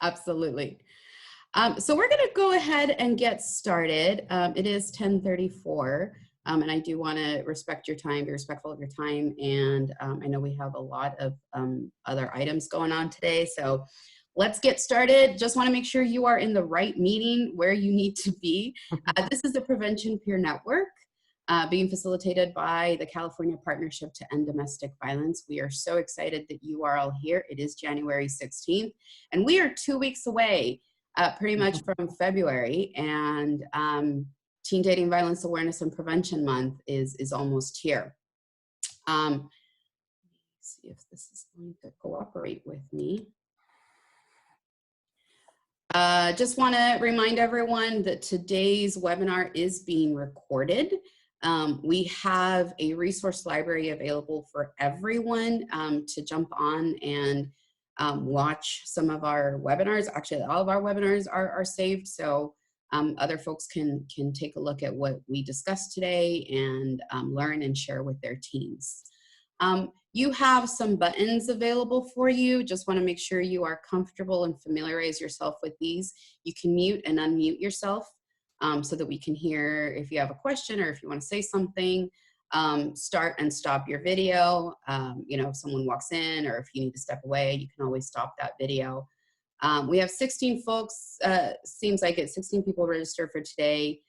Absolutely. So we're going to go ahead and get started. It is 10:34, and I do want to respect your time, be respectful of your time. And I know we have a lot of other items going on today. So let's get started. Just want to make sure you are in the right meeting where you need to be. This is the Prevention Peer Network being facilitated by the California Partnership to End Domestic Violence. We are so excited that you are all here. It is January 16th, and we are 2 weeks away pretty much from February, and Teen Dating Violence Awareness and Prevention Month is almost here. Let's see if this is going to cooperate with me. Just want to remind everyone that today's webinar is being recorded. We have a resource library available for everyone to jump on and watch some of our webinars. Actually, all of our webinars are saved, so other folks can take a look at what we discussed today and learn and share with their teams. You have some buttons available for you. Just want to make sure you are comfortable and familiarize yourself with these. You can mute and unmute yourself so that we can hear if you have a question or if you want to say something. Start and stop your video. You know, if someone walks in or if you need to step away, you can always stop that video. We have 16 folks, seems like it's 16 people registered for today.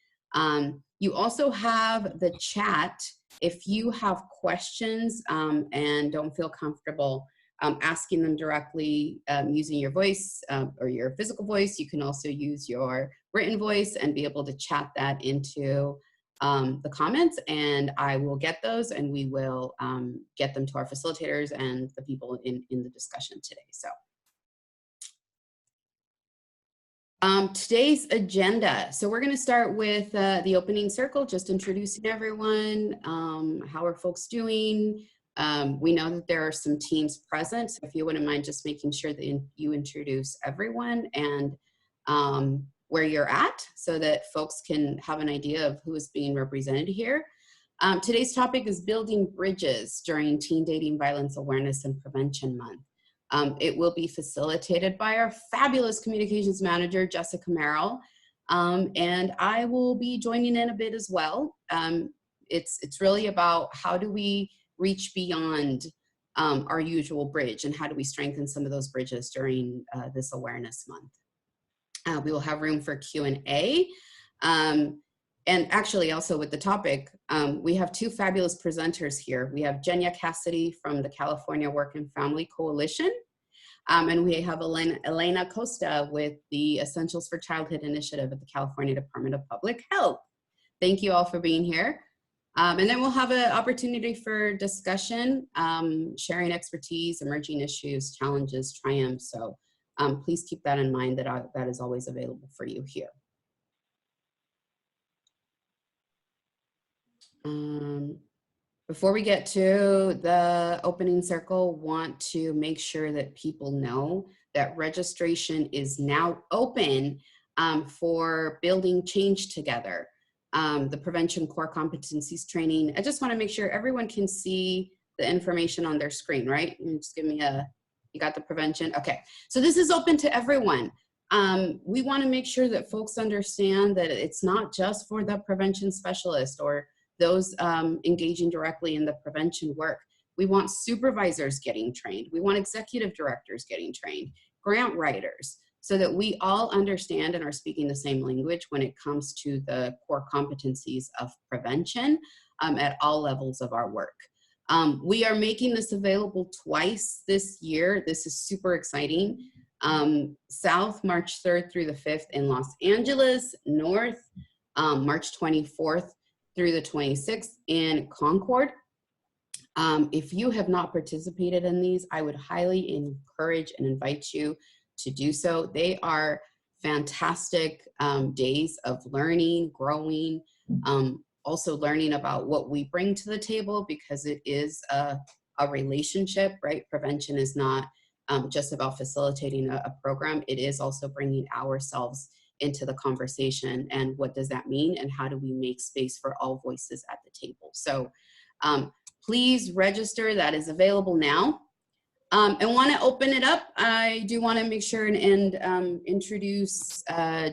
You also have the chat. If you have questions and don't feel comfortable asking them directly using your voice or your physical voice, you can also use your written voice and be able to chat that into the comments, and I will get those and we will get them to our facilitators and the people in the discussion today. So today's agenda. So we're going to start with the opening circle, just introducing everyone. How are folks doing? We know that there are some teams present, so if you wouldn't mind just making sure that you introduce everyone and where you're at so that folks can have an idea of who is being represented here. Today's topic is building bridges during Teen Dating Violence Awareness and Prevention Month. It will be facilitated by our fabulous communications manager, Jessica Merrill, and I will be joining in a bit as well. It's really about how do we reach beyond our usual bridge and how do we strengthen some of those bridges during this awareness month. We will have room for Q&A. And actually also with the topic, we have two fabulous presenters here. We have Jenya Cassidy from the California Work and Family Coalition. And we have Elena Costa with the Essentials for Childhood Initiative at the California Department of Public Health. Thank you all for being here. And then we'll have an opportunity for discussion, sharing expertise, emerging issues, challenges, triumphs. So please keep that in mind, that is always available for you here. Before we get to the opening circle, want to make sure that people know that registration is now open for building change together. The Prevention Core Competencies training. I just want to make sure everyone can see the information on their screen, right? Just give me you got the prevention? Okay, so this is open to everyone. We want to make sure that folks understand that it's not just for the prevention specialist or those engaging directly in the prevention work. We want supervisors getting trained. We want executive directors getting trained, grant writers, so that we all understand and are speaking the same language when it comes to the core competencies of prevention at all levels of our work. We are making this available twice this year. This is super exciting. South, March 3rd through the 5th in Los Angeles. North, March 24th through the 26th in Concord. If you have not participated in these, I would highly encourage and invite you to do so. They are fantastic days of learning, growing, also learning about what we bring to the table, because it is a relationship, right? Prevention is not just about facilitating a program. It is also bringing ourselves into the conversation, and what does that mean, and how do we make space for all voices at the table. So please register. That is available now. And want to open it up. I do want to make sure and introduce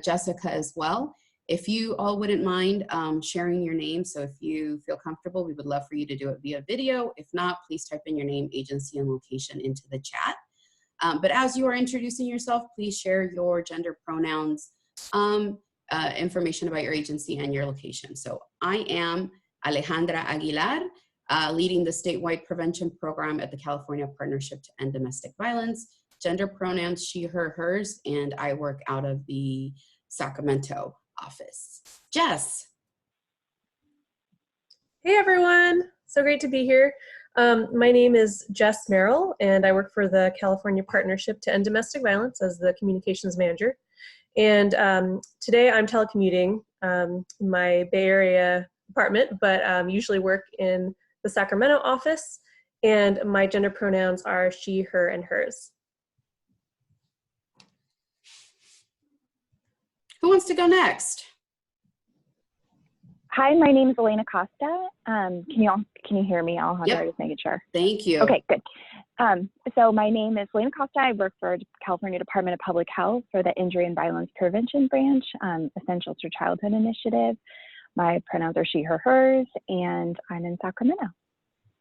Jessica as well. If you all wouldn't mind sharing your name, so if you feel comfortable, we would love for you to do it via video. If not, please type in your name, agency, and location into the chat. But as you are introducing yourself, please share your gender pronouns, information about your agency and your location. So I am Alejandra Aguilar, leading the statewide prevention program at the California Partnership to End Domestic Violence. Gender pronouns, she, her, hers, and I work out of the Sacramento office. Jess. Hey everyone, so great to be here. My name is Jess Merrill, and I work for the California Partnership to End Domestic Violence as the communications manager. And today I'm telecommuting in my Bay Area apartment, but usually work in the Sacramento office, and my gender pronouns are she, her, and hers. Who wants to go next? Hi, my name is Elena Costa. Can you hear me, Alejandra? Yep. Just making sure. Thank you. Okay, good. So my name is Elena Costa. I work for California Department of Public Health for the Injury and Violence Prevention Branch, Essentials for Childhood Initiative. My pronouns are she, her, hers, and I'm in Sacramento.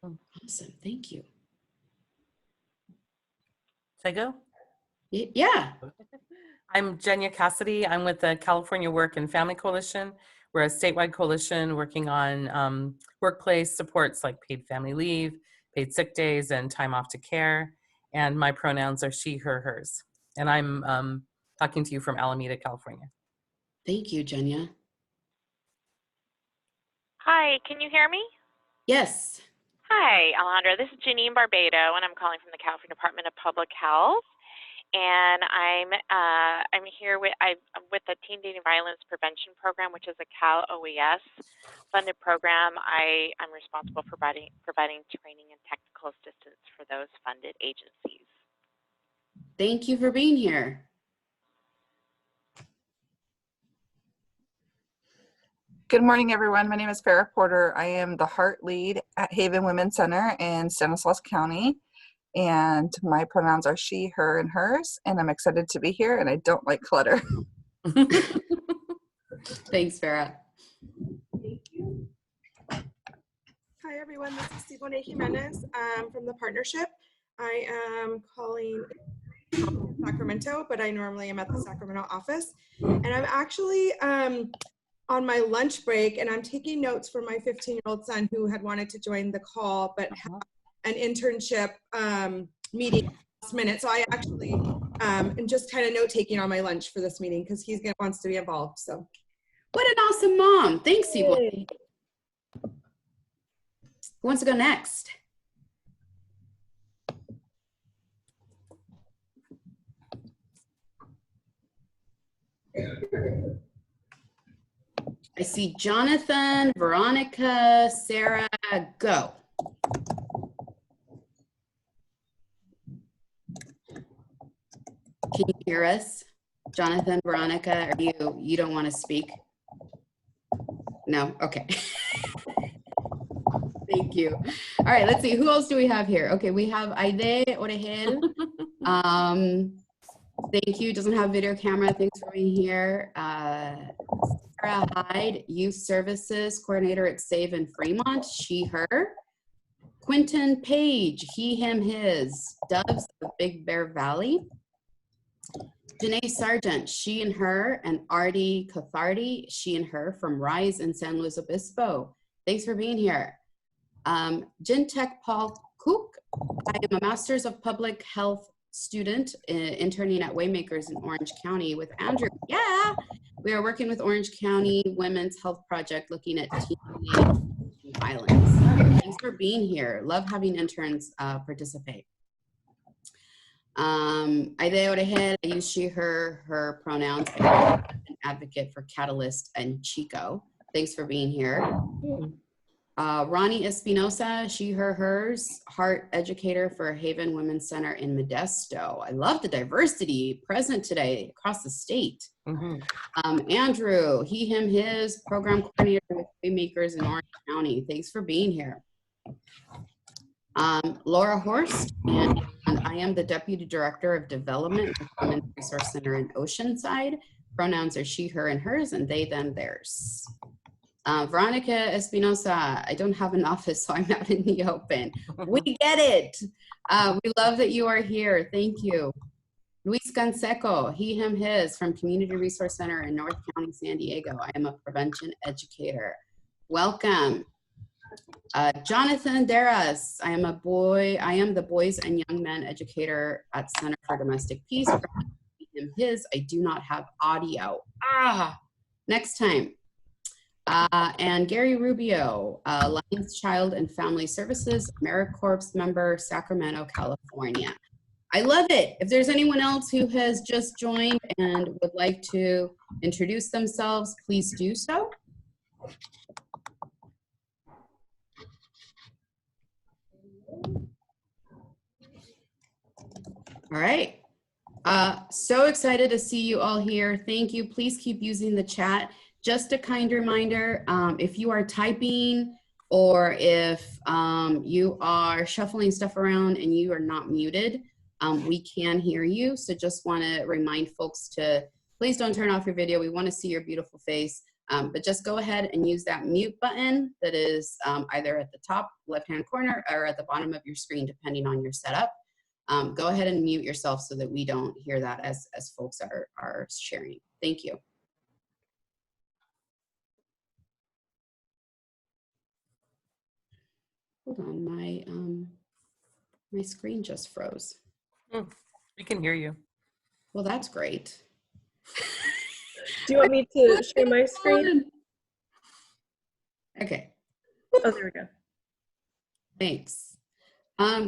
Awesome, thank you. Should I go? Yeah. I'm Jenya Cassidy. I'm with the California Work and Family Coalition. We're a statewide coalition working on workplace supports like paid family leave, paid sick days, and time off to care. And my pronouns are she, her, hers. And I'm talking to you from Alameda, California. Thank you, Genya. Hi, can you hear me? Yes. Hi, Alejandra. This is Janine Barbado, and I'm calling from the California Department of Public Health. And I'm here with the Teen Dating Violence Prevention Program, which is a Cal OES funded program. I'm responsible for providing training and technical assistance for those funded agencies. Thank you for being here. Good morning, everyone. My name is Farrah Porter. I am the Heart Lead at Haven Women's Center in Stanislaus County. And my pronouns are she, her, and hers. And I'm excited to be here, and I don't like clutter. Thanks, Farrah. Thank you. Hi, everyone. This is Simone Jimenez from the partnership. I am calling from Sacramento, but I normally am at the Sacramento office. And I'm actually on my lunch break, and I'm taking notes for my 15-year-old son who had wanted to join the call, but had an internship meeting last minute. So I actually am just kind of note-taking on my lunch for this meeting because he wants to be involved. So, what an awesome mom. Thanks, Simone. Who wants to go next? I see Jonathan, Veronica, Sarah, go. Can you hear us? Jonathan, Veronica, or you don't want to speak? No? Okay. Thank you. All right, let's see. Who else do we have here? Okay, we have Aide Orejel. Thank you. Doesn't have video camera. Thanks for being here. Sarah Hyde, Youth Services Coordinator at Save in Fremont. She, her. Quentin Page, he, him, his. Dubs of Big Bear Valley. Janae Sargent, she and her, and Artie Cathardi, she and her from Rise in San Luis Obispo. Thanks for being here. Gentech Paul Cook, I am a Master's of Public Health student interning at Waymakers in Orange County with Andrew. Yeah, we are working with Orange County Women's Health Project looking at teen violence. Thanks for being here. Love having interns participate. Aide Orejel, I use she, her pronouns. I'm an advocate for Catalyst and Chico. Thanks for being here. Ronnie Espinosa, she, her, hers, heart educator for Haven Women's Center in Modesto. I love the diversity present today across the state. Andrew, he, him, his, program coordinator with Waymakers in Orange County. Thanks for being here. Laura Horst, and I am the Deputy Director of Development with Women's Resource Center in Oceanside. Pronouns are she, her, and hers, and they, them, theirs. Veronica Espinosa, I don't have an office, so I'm not in the open. We get it. We love that you are here. Thank you. Luis Canseco, he, him, his, from Community Resource Center in North County, San Diego. I am a prevention educator. Welcome. Jonathan Deras, I am the Boys and Young Men Educator at Center for Domestic Peace. Him, his, I do not have audio. Next time. And Gary Rubio, Lions Child and Family Services, AmeriCorps member, Sacramento, California. I love it. If there's anyone else who has just joined and would like to introduce themselves, please do so. All right. So excited to see you all here. Thank you. Please keep using the chat. Just a kind reminder, if you are typing or if you are shuffling stuff around and you are not muted, we can hear you. So just want to remind folks to please don't turn off your video. We want to see your beautiful face, but just go ahead and use that mute button that is either at the top left-hand corner or at the bottom of your screen, depending on your setup. Go ahead and mute yourself so that we don't hear that as folks are sharing. Thank you. Hold on, my screen just froze. We can hear you. Well, that's great. Do you want me to share my screen? Okay. Oh, there we go. Thanks.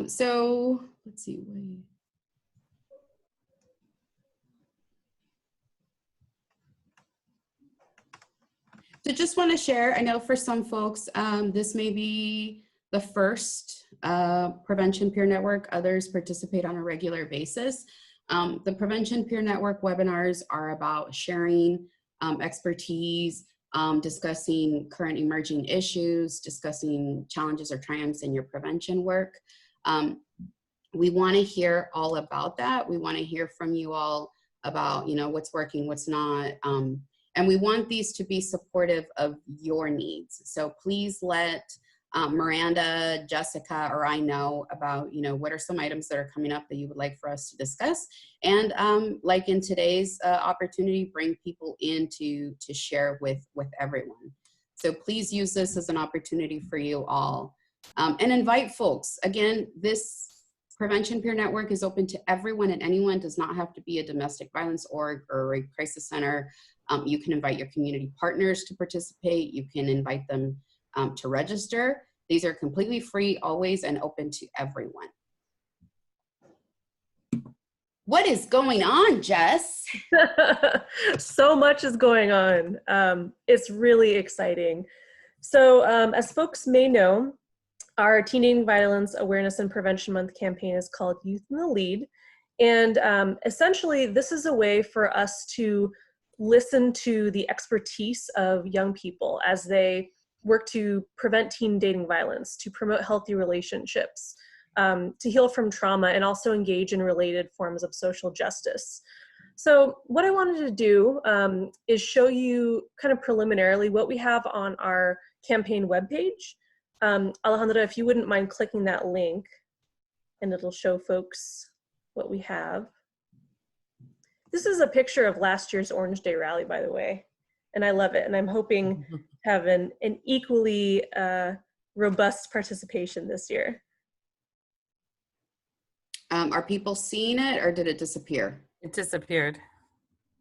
So let's see. So just want to share, I know for some folks, this may be the first Prevention Peer Network. Others participate on a regular basis. The Prevention Peer Network webinars are about sharing expertise, discussing current emerging issues, discussing challenges or triumphs in your prevention work. We want to hear all about that. We want to hear from you all about, what's working, what's not. And we want these to be supportive of your needs. So please let Miranda, Jessica, or I know about, what are some items that are coming up that you would like for us to discuss. And like in today's opportunity, bring people in to share with everyone. So please use this as an opportunity for you all. And invite folks. Again, this Prevention Peer Network is open to everyone and anyone. Does not have to be a domestic violence org or a crisis center. You can invite your community partners to participate. You can invite them to register. These are completely free, always, and open to everyone. What is going on, Jess? So much is going on. It's really exciting. So as folks may know, our Teen Dating Violence Awareness and Prevention Month campaign is called Youth in the Lead. And essentially, this is a way for us to listen to the expertise of young people as they work to prevent teen dating violence, to promote healthy relationships, to heal from trauma, and also engage in related forms of social justice. So what I wanted to do is show you kind of preliminarily what we have on our campaign webpage. Alejandra, if you wouldn't mind clicking that link, and it'll show folks what we have. This is a picture of last year's Orange Day rally, by the way, and I love it. And I'm hoping to have an equally robust participation this year. Are people seeing it, or did it disappear? It disappeared.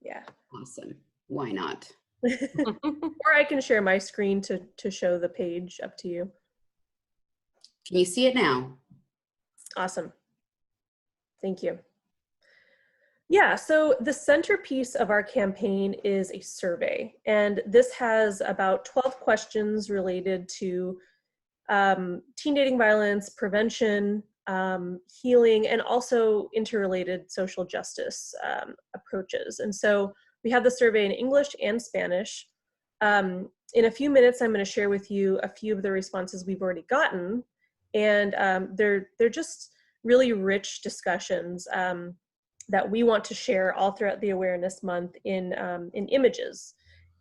Yeah. Awesome. Why not? Or I can share my screen to show the page, up to you. Can you see it now? Awesome. Thank you. Yeah, so the centerpiece of our campaign is a survey, and this has about 12 questions related to teen dating violence, prevention, healing, and also interrelated social justice approaches. And so we have the survey in English and Spanish. In a few minutes, I'm going to share with you a few of the responses we've already gotten. And they're just really rich discussions that we want to share all throughout the Awareness Month in images.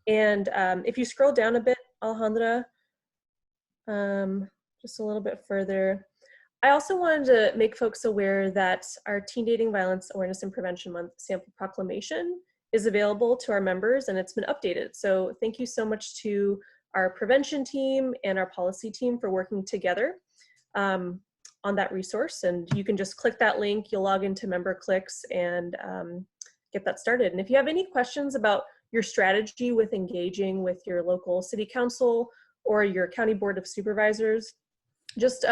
And if you scroll down a bit, Alejandra, just a little bit further, I also wanted to make folks aware that our Teen Dating Violence Awareness and Prevention Month sample proclamation is available to our members, and it's been updated. So thank you so much to our prevention team and our policy team for working together on that resource. And you can just click that link, you'll log into Member Clicks and get that started. And if you have any questions about your strategy with engaging with your local city council or your county board of supervisors, just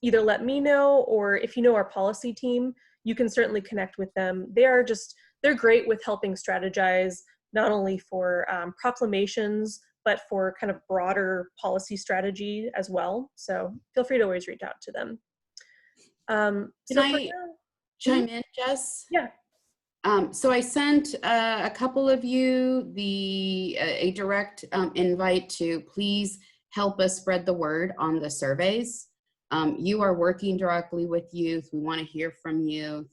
either let me know, or if you know our policy team, you can certainly connect with them. They're great with helping strategize, not only for proclamations, but for kind of broader policy strategy as well. So feel free to always reach out to them. Can I chime in, Jess? Yeah. So I sent a couple of you a direct invite to please help us spread the word on the surveys. You are working directly with youth. We want to hear from youth.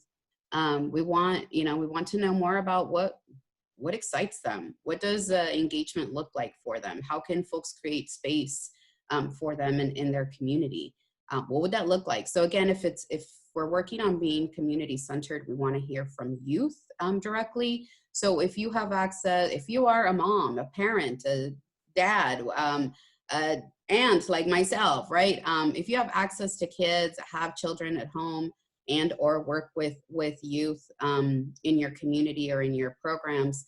We want to know more about what excites them. What does engagement look like for them? How can folks create space for them in their community? What would that look like? So again, if we're working on being community centered, we want to hear from youth directly. So if you have access, if you are a mom, a parent, a dad, aunt like myself, right? If you have access to kids, have children at home, and or work with youth in your community or in your programs,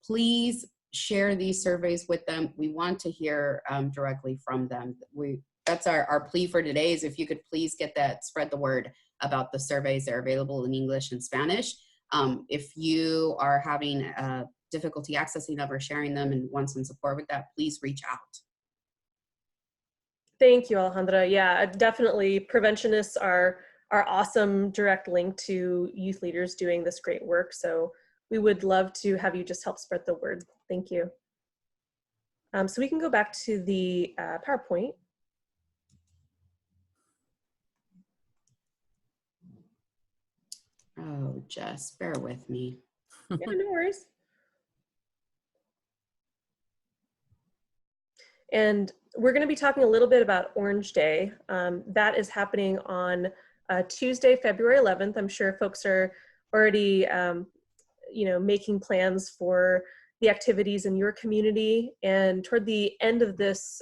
please share these surveys with them. We want to hear directly from them. That's our plea for today, is if you could please spread the word about the surveys. They're available in English and Spanish. If you are having difficulty accessing them or sharing them and want some support with that, please reach out. Thank you, Alejandra. Yeah, definitely. Preventionists are awesome direct link to youth leaders doing this great work. So we would love to have you just help spread the word. Thank you. So we can go back to the PowerPoint. Oh, Jess, bear with me. Yeah, no worries. And we're going to be talking a little bit about Orange Day. That is happening on Tuesday, February 11th. I'm sure folks are already, making plans for the activities in your community. And toward the end of this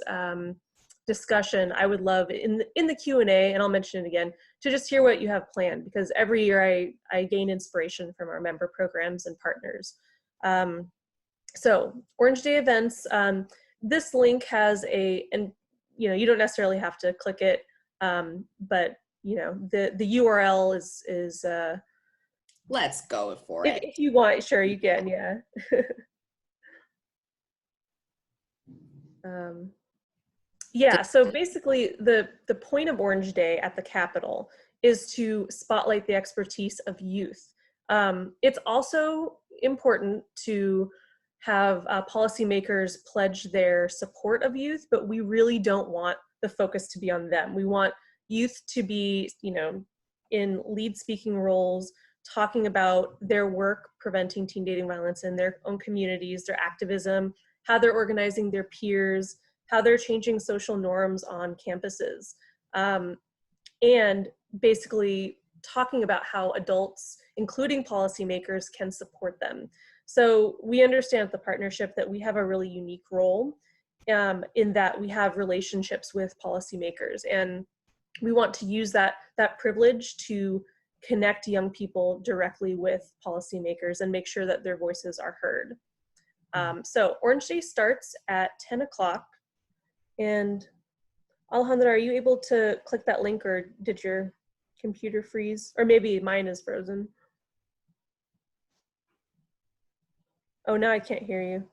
discussion, I would love in the Q&A, and I'll mention it again, to just hear what you have planned, because every year I gain inspiration from our member programs and partners. So Orange Day events, this link has and you don't necessarily have to click it, but the URL is let's go for it. If you want, sure, you can, yeah. Yeah, so basically the point of Orange Day at the Capitol is to spotlight the expertise of youth. It's also important to have policymakers pledge their support of youth, but we really don't want the focus to be on them. We want youth to be, in lead speaking roles, talking about their work preventing teen dating violence in their own communities, their activism, how they're organizing their peers, how they're changing social norms on campuses, and basically talking about how adults, including policymakers, can support them. So we understand at the partnership that we have a really unique role in that we have relationships with policymakers, and we want to use that privilege to connect young people directly with policymakers and make sure that their voices are heard. So Orange Day starts at 10 o'clock. And Alejandra, are you able to click that link, or did your computer freeze? Or maybe mine is frozen. Oh, now I can't hear you.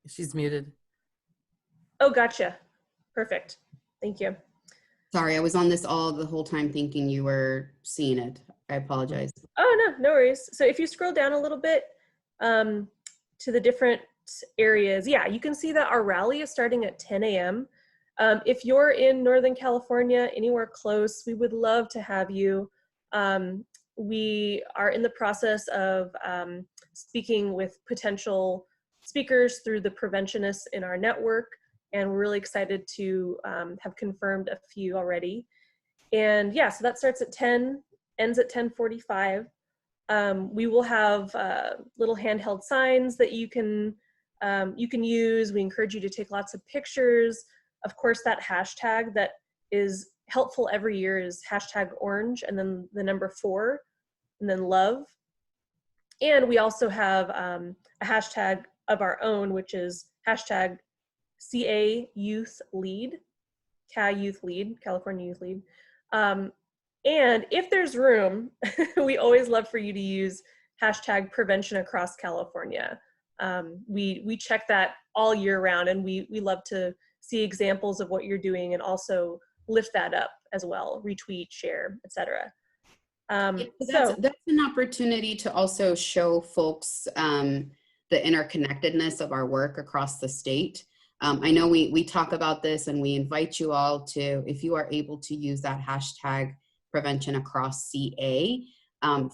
She's muted. Oh, gotcha. Perfect. Thank you. Sorry, I was on this the whole time thinking you were seeing it. I apologize. Oh, no worries. So if you scroll down a little bit to the different areas, yeah, you can see that our rally is starting at 10 a.m. If you're in Northern California, anywhere close, we would love to have you. We are in the process of speaking with potential speakers through the Preventionists in our network, and we're really excited to have confirmed a few already. And yeah, so that starts at 10, ends at 10:45. We will have little handheld signs that you can use. We encourage you to take lots of pictures. Of course, that hashtag that is helpful every year is #orange and then the number 4 and then love. And we also have a hashtag of our own, which is #CaYouthLead, CaYouthLead, California Youth Lead. And if there's room, we always love for you to use #PreventionAcrossCalifornia. We check that all year round, and we love to see examples of what you're doing and also lift that up as well, retweet, share, etc. That's an opportunity to also show folks the interconnectedness of our work across the state. I know we talk about this, and we invite you all to, if you are able to use that hashtag Prevention Across CA,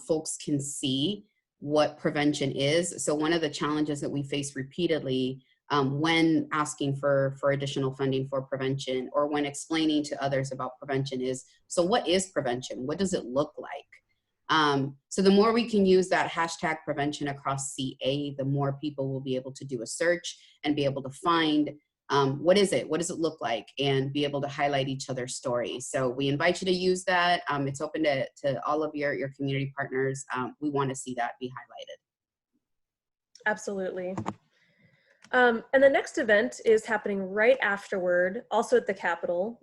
folks can see what prevention is. So one of the challenges that we face repeatedly when asking for additional funding for prevention, or when explaining to others about prevention, is, so what is prevention? What does it look like? So the more we can use that hashtag Prevention Across CA, the more people will be able to do a search and be able to find what is it? What does it look like? And be able to highlight each other's stories. So we invite you to use that. It's open to all of your community partners. We want to see that be highlighted. Absolutely. And the next event is happening right afterward, also at the Capitol.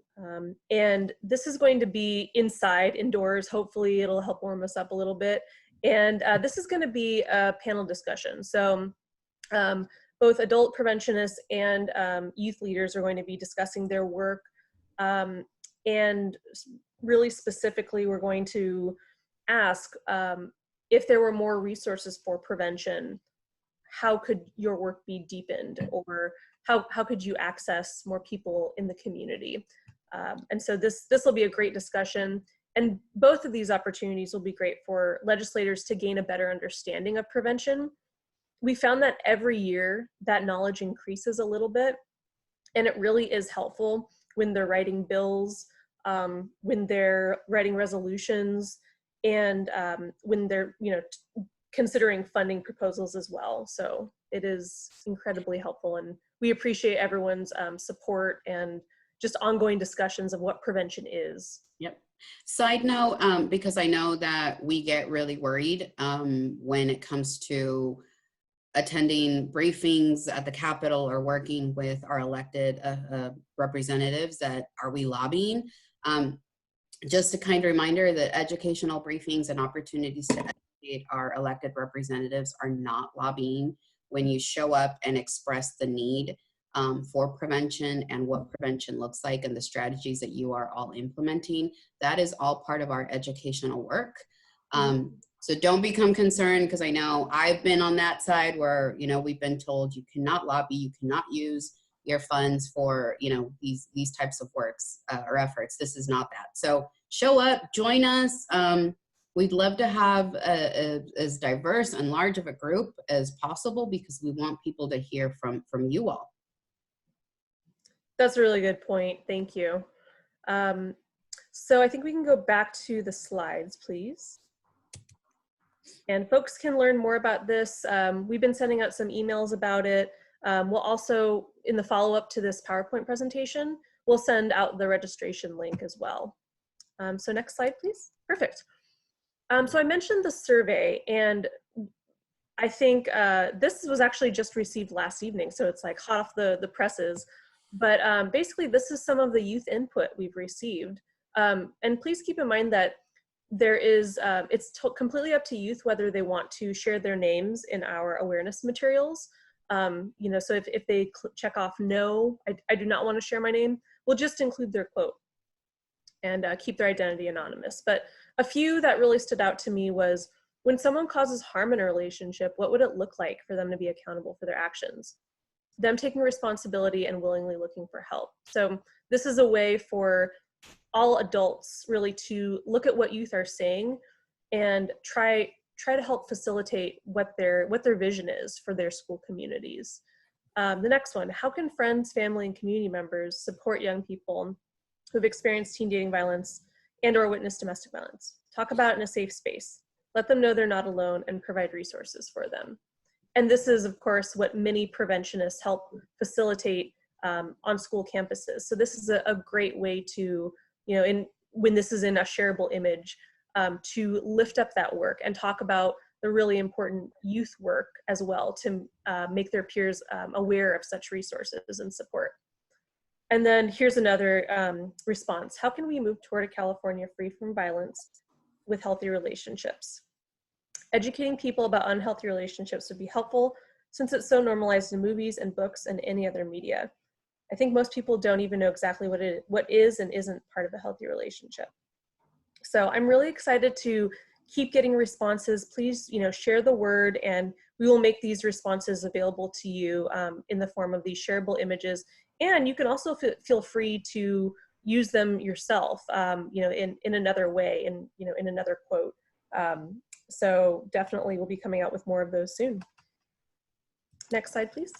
And this is going to be indoors. Hopefully it'll help warm us up a little bit. And this is going to be a panel discussion. So both adult preventionists and youth leaders are going to be discussing their work. And really specifically, we're going to ask if there were more resources for prevention, how could your work be deepened, or how could you access more people in the community? And so this will be a great discussion. And both of these opportunities will be great for legislators to gain a better understanding of prevention. We found that every year that knowledge increases a little bit, and it really is helpful when they're writing bills, when they're writing resolutions, and when they're considering funding proposals as well. So it is incredibly helpful, and we appreciate everyone's support and just ongoing discussions of what prevention is. Yep. Side note, because I know that we get really worried when it comes to attending briefings at the Capitol or working with our elected representatives, that are we lobbying? Just a kind reminder that educational briefings and opportunities to educate our elected representatives are not lobbying. When you show up and express the need for prevention and what prevention looks like and the strategies that you are all implementing, that is all part of our educational work. So don't become concerned, because I know I've been on that side where, we've been told you cannot lobby, you cannot use your funds for, these types of works or efforts. This is not that. So show up, join us. We'd love to have as diverse and large of a group as possible, because we want people to hear from you all. That's a really good point. Thank you. So I think we can go back to the slides, please. And folks can learn more about this. We've been sending out some emails about it. We'll also, in the follow-up to this PowerPoint presentation, we'll send out the registration link as well. So next slide, please. Perfect. So I mentioned the survey, and I think this was actually just received last evening, so it's like hot off the presses. But basically, this is some of the youth input we've received. And please keep in mind that there is, it's completely up to youth whether they want to share their names in our awareness materials. So if they check off no, I do not want to share my name, we'll just include their quote and keep their identity anonymous. But a few that really stood out to me was, when someone causes harm in a relationship, what would it look like for them to be accountable for their actions? them taking responsibility and willingly looking for help. So this is a way for all adults really to look at what youth are saying and try to help facilitate what their vision is for their school communities. The next one, how can friends, family, and community members support young people who've experienced teen dating violence and or witnessed domestic violence? Talk about it in a safe space. Let them know they're not alone and provide resources for them. And this is, of course, what many preventionists help facilitate on school campuses. So this is a great way to, when this is in a shareable image, to lift up that work and talk about the really important youth work as well to make their peers aware of such resources and support. And then here's another response. How can we move toward a California free from violence with healthy relationships? Educating people about unhealthy relationships would be helpful since it's so normalized in movies and books and any other media. I think most people don't even know exactly what is and isn't part of a healthy relationship. So I'm really excited to keep getting responses. Please, share the word, and we will make these responses available to you in the form of these shareable images. And you can also feel free to use them yourself, in another way, in another quote. So definitely we'll be coming out with more of those soon. Next slide, please.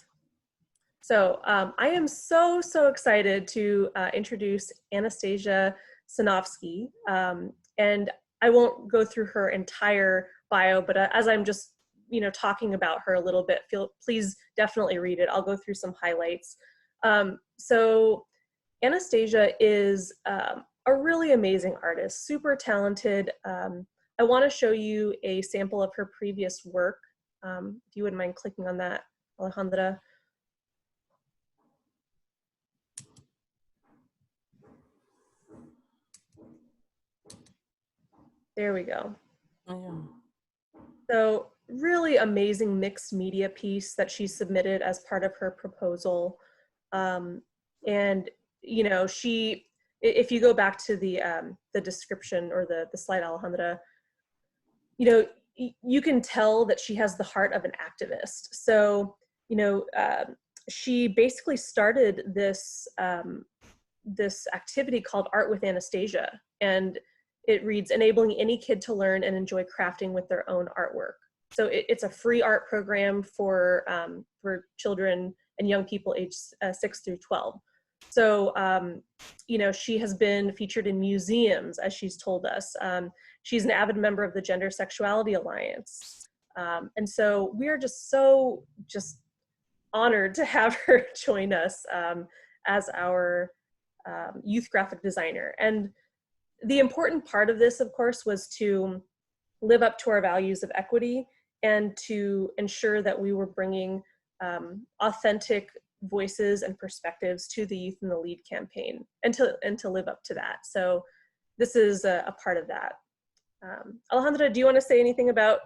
So I am so excited to introduce Anastasia Sanofsky. And I won't go through her entire bio, but as I'm just talking about her a little bit, please definitely read it. I'll go through some highlights. So Anastasia is a really amazing artist, super talented. I want to show you a sample of her previous work. If you wouldn't mind clicking on that, Alejandra. There we go. Oh, yeah. So really amazing mixed media piece that she submitted as part of her proposal. And she, if you go back to the description or the slide, Alejandra, you can tell that she has the heart of an activist. So, she basically started this, this activity called Art with Anastasia. And it reads, enabling any kid to learn and enjoy crafting with their own artwork. So it's a free art program for children and young people aged 6 through 12. So, she has been featured in museums, as she's told us. She's an avid member of the Gender Sexuality Alliance. And so we are just honored to have her join us as our youth graphic designer. And the important part of this, of course, was to live up to our values of equity and to ensure that we were bringing authentic voices and perspectives to the Youth in the Lead campaign and to live up to that. So this is a part of that. Alejandra, do you want to say anything about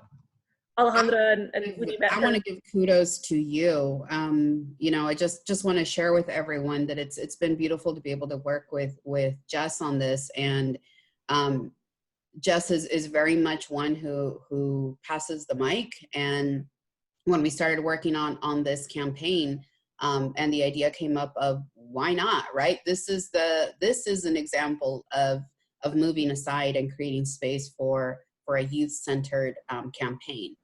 Alejandra and when you met her? I want to give kudos to you. I just want to share with everyone that it's been beautiful to be able to work with Jess on this. And Jess is very much one who passes the mic. And when we started working on this campaign, and the idea came up of why not, right? This is an example of moving aside and creating space for a youth-centered campaign.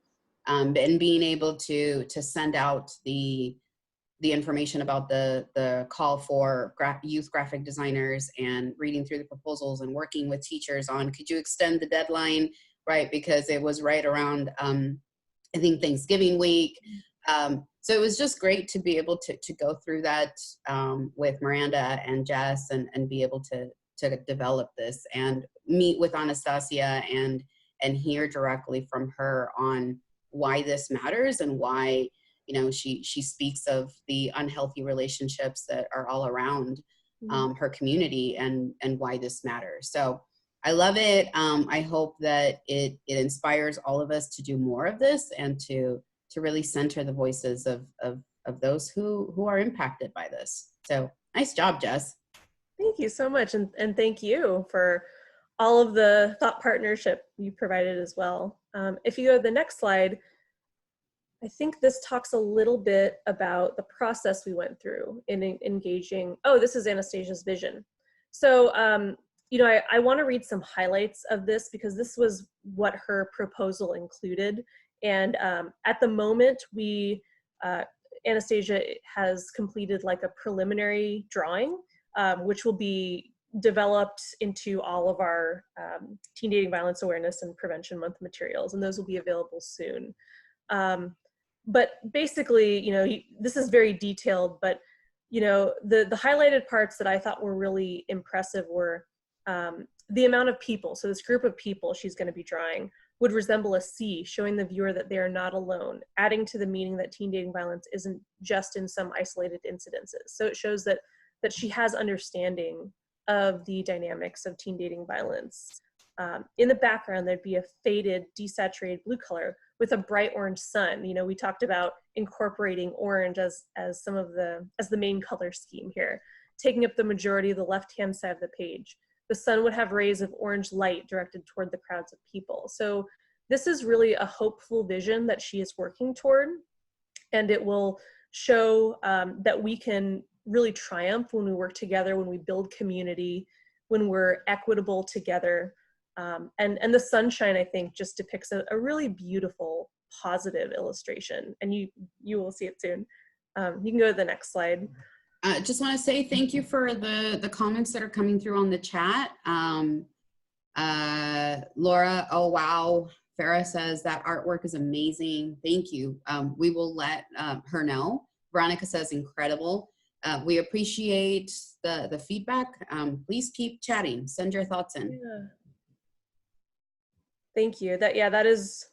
And being able to send out the information about the call for youth graphic designers and reading through the proposals and working with teachers on, could you extend the deadline, right? Because it was right around, I think, Thanksgiving week. So it was just great to be able to go through that with Miranda and Jess and be able to develop this and meet with Anastasia and hear directly from her on why this matters and why she speaks of the unhealthy relationships that are all around her community and why this matters. So I love it. I hope that it inspires all of us to do more of this and to really center the voices of those who are impacted by this. So nice job, Jess. Thank you so much. And thank you for all of the thought partnership you provided as well. If you go to the next slide, I think this talks a little bit about the process we went through in engaging. Oh, this is Anastasia's vision. So, you know, I want to read some highlights of this because this was what her proposal included. And at the moment, Anastasia has completed like a preliminary drawing, which will be developed into all of our Teen Dating Violence Awareness and Prevention Month materials, and those will be available soon. But basically, you know, this is very detailed, but, you know, the highlighted parts that I thought were really impressive were the amount of people. So this group of people she's going to be drawing would resemble a C, showing the viewer that they are not alone, adding to the meaning that teen dating violence isn't just in some isolated incidences. So it shows that she has understanding of the dynamics of teen dating violence. In the background, there'd be a faded, desaturated blue color with a bright orange sun. You know, we talked about incorporating orange as the main color scheme here, taking up the majority of the left-hand side of the page. The sun would have rays of orange light directed toward the crowds of people. So this is really a hopeful vision that she is working toward, and it will show that we can really triumph when we work together, when we build community, when we're equitable together. And the sunshine, I think, just depicts a really beautiful, positive illustration, and you will see it soon. You can go to the next slide. Just want to say thank you for the comments that are coming through on the chat. Laura, oh wow. Farah says that artwork is amazing. Thank you. We will let her know. Veronica says incredible. We appreciate the feedback. Please keep chatting. Send your thoughts in. Yeah. Thank you. That is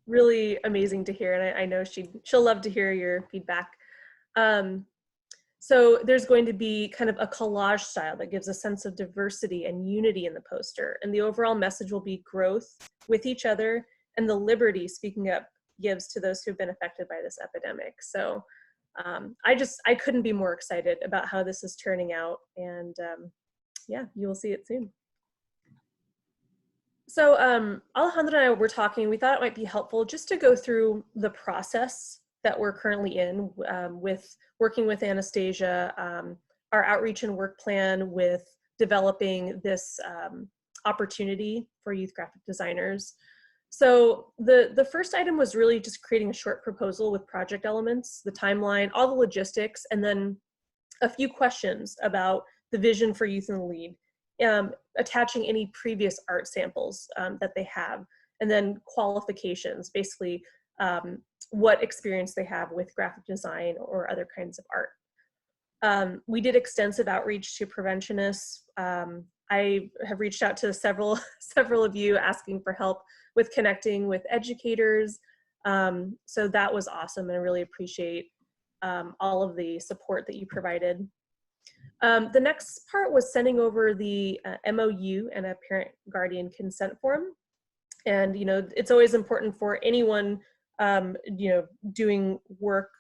really amazing to hear, and I know she'll love to hear your feedback. So there's going to be kind of a collage style that gives a sense of diversity and unity in the poster, and the overall message will be growth with each other and the liberty speaking up gives to those who've been affected by this epidemic. So I couldn't be more excited about how this is turning out, and yeah, you will see it soon. So Alejandra and I were talking, we thought it might be helpful just to go through the process that we're currently in with working with Anastasia, our outreach and work plan with developing this opportunity for youth graphic designers. So the first item was really just creating a short proposal with project elements, the timeline, all the logistics, and then a few questions about the vision for Youth in the Lead, attaching any previous art samples that they have, and then qualifications, basically what experience they have with graphic design or other kinds of art. We did extensive outreach to preventionists. I have reached out to several of you asking for help with connecting with educators. So that was awesome, and I really appreciate all of the support that you provided. The next part was sending over the MOU and a parent guardian consent form. And, you know, it's always important for anyone, you know, doing work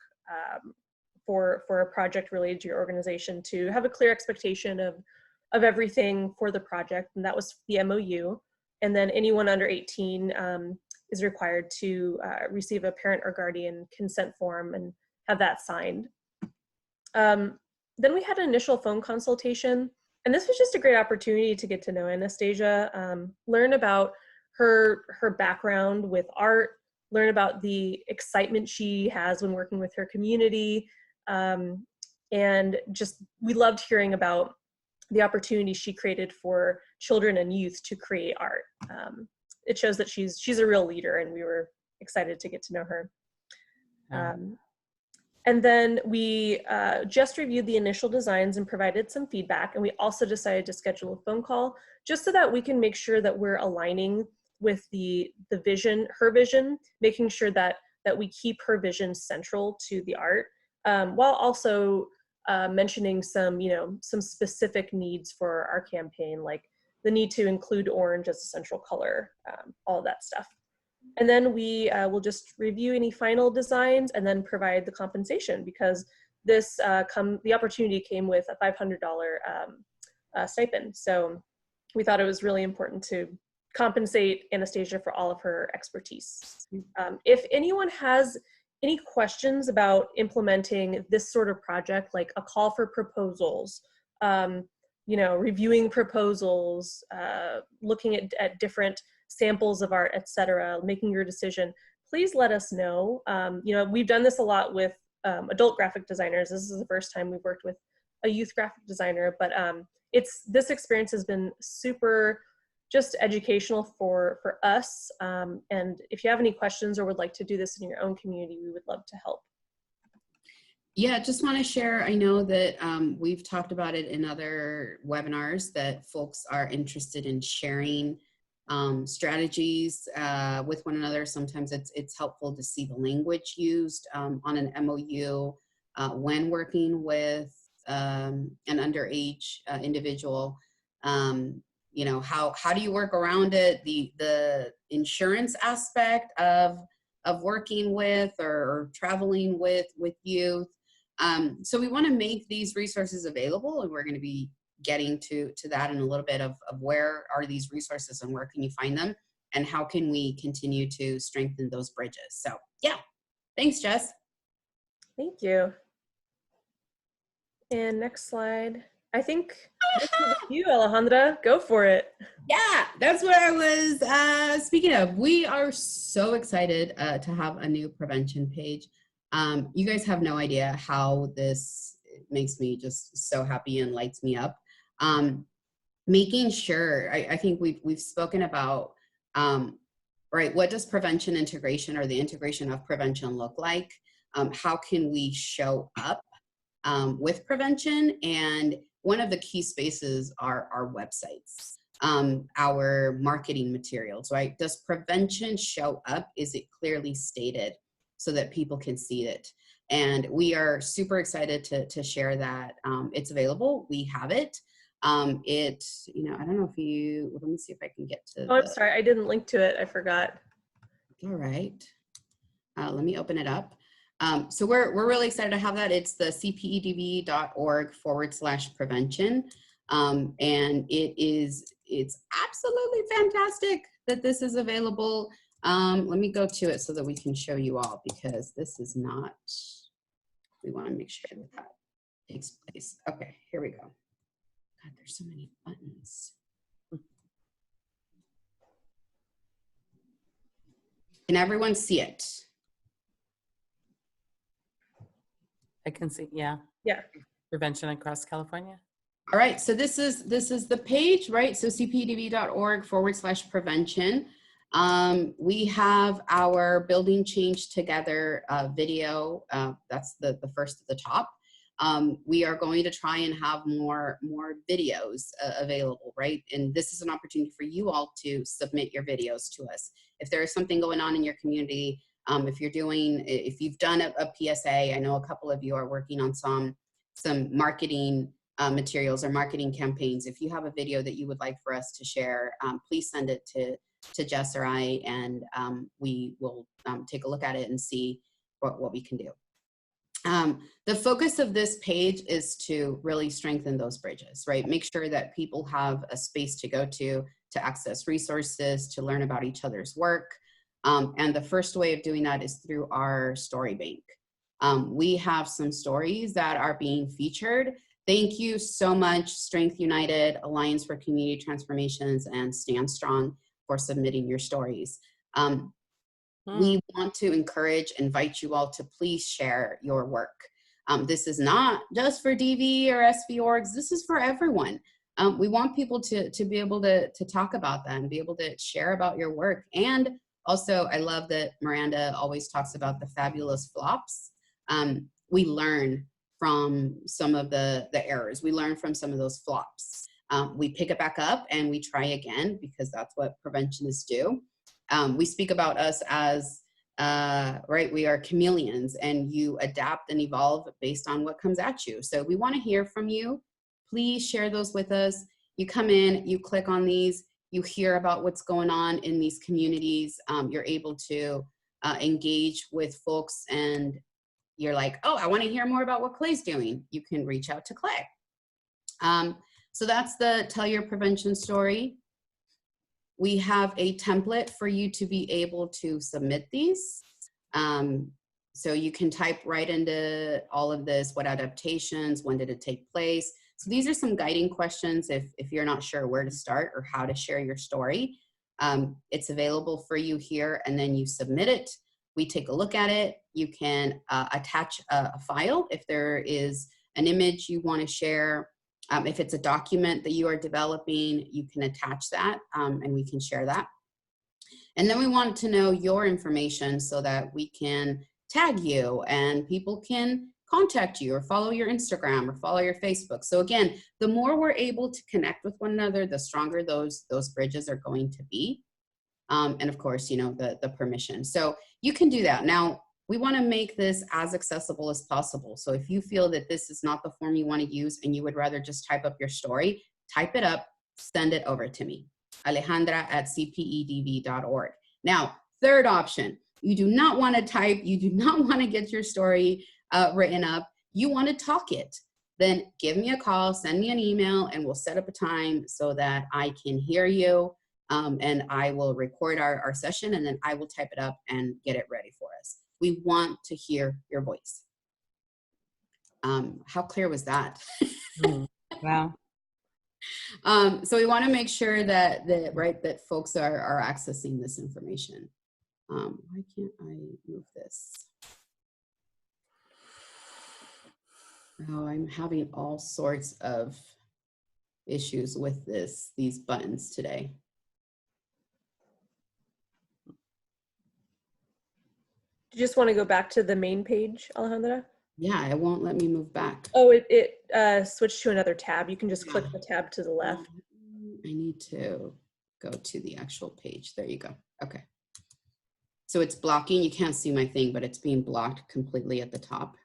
for a project related to your organization to have a clear expectation of everything for the project. And that was the MOU. And then anyone under 18 is required to receive a parent or guardian consent form and have that signed. Then we had an initial phone consultation, and this was just a great opportunity to get to know Anastasia, learn about her background with art, learn about the excitement she has when working with her community, and just we loved hearing about the opportunity she created for children and youth to create art. It shows that she's a real leader, and we were excited to get to know her. And then we just reviewed the initial designs and provided some feedback, and we also decided to schedule a phone call just so that we can make sure that we're aligning with the vision, her vision, making sure that we keep her vision central to the art, while also mentioning some specific needs for our campaign, like the need to include orange as a central color, all of that stuff. And then we will just review any final designs and then provide the compensation, because this the opportunity came with a $500 stipend. So we thought it was really important to compensate Anastasia for all of her expertise. If anyone has any questions about implementing this sort of project, like a call for proposals, you know, reviewing proposals, looking at different samples of art, etc., making your decision, please let us know. You know, we've done this a lot with adult graphic designers. This is the first time we've worked with a youth graphic designer, but this experience has been super just educational for us. And if you have any questions or would like to do this in your own community, we would love to help. Yeah, just want to share, I know that we've talked about it in other webinars that folks are interested in sharing strategies with one another. Sometimes it's helpful to see the language used on an MOU when working with an underage individual. You know, how do you work around it? The insurance aspect of working with or traveling with youth. So we want to make these resources available, and we're going to be getting to that in a little bit of where are these resources and where can you find them and how can we continue to strengthen those bridges. So yeah, thanks, Jess. Thank you. And next slide. I think this is you, Alejandra. Go for it. Yeah, that's what I was speaking of. We are so excited to have a new prevention page. You guys have no idea how this makes me just so happy and lights me up. Making sure, I think we've spoken about, right, what does prevention integration or the integration of prevention look like? How can we show up with prevention? And one of the key spaces are our websites, our marketing materials, right? Does prevention show up? Is it clearly stated so that people can see it? And we are super excited to share that. It's available. We have it. You know, I don't know if you, let me see if I can get to. Oh, I'm sorry. I didn't link to it. I forgot. All right. Let me open it up. So we're really excited to have that. It's the cpedv.org/prevention. And it's absolutely fantastic that this is available. Let me go to it so that we can show you all, because this is not, we want to make sure that takes place. Okay, here we go. God, there's so many buttons. Can everyone see it? I can see, yeah. Yeah. Prevention across California. All right, so this is the page, right? So cpedv.org/prevention. We have our Building Change Together video. That's the first at the top. We are going to try and have more videos available, right? And this is an opportunity for you all to submit your videos to us. If there is something going on in your community, if you've done a PSA, I know a couple of you are working on some marketing materials or marketing campaigns. If you have a video that you would like for us to share, please send it to Jess or I, and we will take a look at it and see what we can do. The focus of this page is to really strengthen those bridges, right? Make sure that people have a space to go to access resources, to learn about each other's work. And the first way of doing that is through our story bank. We have some stories that are being featured. Thank you so much, Strength United, Alliance for Community Transformations, and Stand Strong for submitting your stories. We want to invite you all to please share your work. This is not just for DV or SV orgs, this is for everyone. We want people to be able to talk about them, be able to share about your work. And also, I love that Miranda always talks about the fabulous flops. We learn from some of the errors. We learn from some of those flops. We pick it back up and we try again, because that's what preventionists do. We speak about us as, right, we are chameleons, and you adapt and evolve based on what comes at you. So we want to hear from you. Please share those with us. You come in, you click on these, you hear about what's going on in these communities. You're able to engage with folks, and you're like, oh, I want to hear more about what Clay's doing. You can reach out to Clay. So that's the Tell Your Prevention Story. We have a template for you to be able to submit these. So you can type right into all of this, what adaptations, when did it take place? So these are some guiding questions if you're not sure where to start or how to share your story. It's available for you here, and then you submit it. We take a look at it. You can attach a file if there is an image you want to share. If it's a document that you are developing, you can attach that and we can share that. And then we want to know your information so that we can tag you and people can contact you or follow your Instagram or follow your Facebook. So again, the more we're able to connect with one another, the stronger those bridges are going to be. And of course, you know, the permission. So you can do that. Now, we want to make this as accessible as possible. So if you feel that this is not the form you want to use and you would rather just type up your story, type it up, send it over to me, Alejandra@cpedv.org. Now, third option, you do not want to type, you do not want to get your story written up, you want to talk it. Then give me a call, send me an email, and we'll set up a time so that I can hear you. And I will record our session, and then I will type it up and get it ready for us. We want to hear your voice. How clear was that? Wow. So we want to make sure that that folks are accessing this information. Why can't I move this? Oh, I'm having all sorts of issues with these buttons today. Do you just want to go back to the main page, Alejandra? Yeah, it won't let me move back. Oh, it switched to another tab. You can just click the tab to the left. I need to go to the actual page. There you go. Okay. So it's blocking. You can't see my thing, but it's being blocked completely at the top.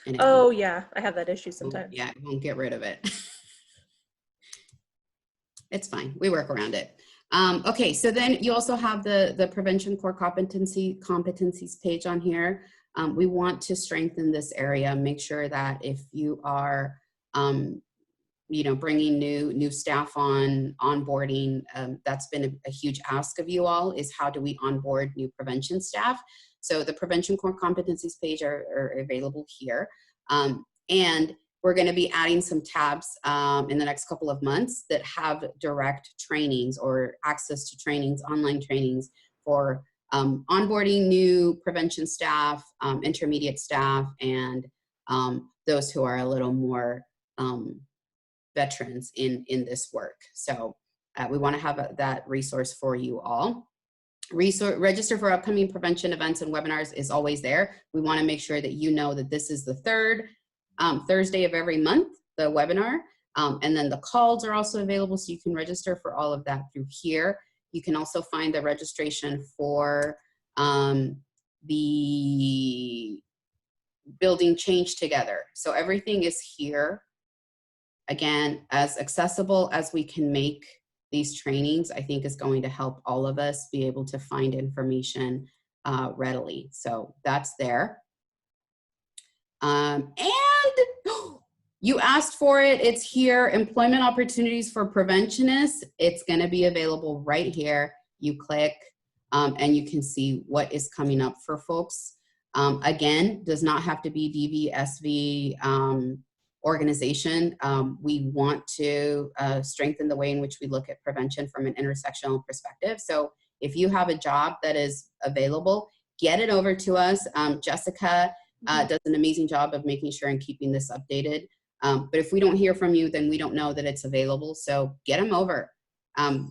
And Oh, yeah. I have that issue sometimes. Yeah, it won't get rid of it. It's fine. We work around it. Okay, so then you also have the Prevention Core Competencies page on here. We want to strengthen this area, make sure that if you are, you know, bringing new staff onboarding, that's been a huge ask of you all, is how do we onboard new prevention staff? So the Prevention Core Competencies page are available here. And we're going to be adding some tabs in the next couple of months that have direct trainings or access to trainings, online trainings for onboarding new prevention staff, intermediate staff, and those who are a little more veterans in this work. So we want to have that resource for you all. Register for upcoming prevention events and webinars is always there. We want to make sure that you know that this is the third Thursday of every month, the webinar, and then the calls are also available, so you can register for all of that through here. You can also find the registration for the Building Change Together. So everything is here. Again, as accessible as we can make these trainings, I think is going to help all of us be able to find information readily. So that's there. And you asked for it, it's here, employment opportunities for preventionists. It's gonna be available right here. You click and you can see what is coming up for folks. Again, does not have to be DVSV organization. We want to strengthen the way in which we look at prevention from an intersectional perspective. So if you have a job that is available, get it over to us. Jessica does an amazing job of making sure and keeping this updated. But if we don't hear from you, then we don't know that it's available. So get them over.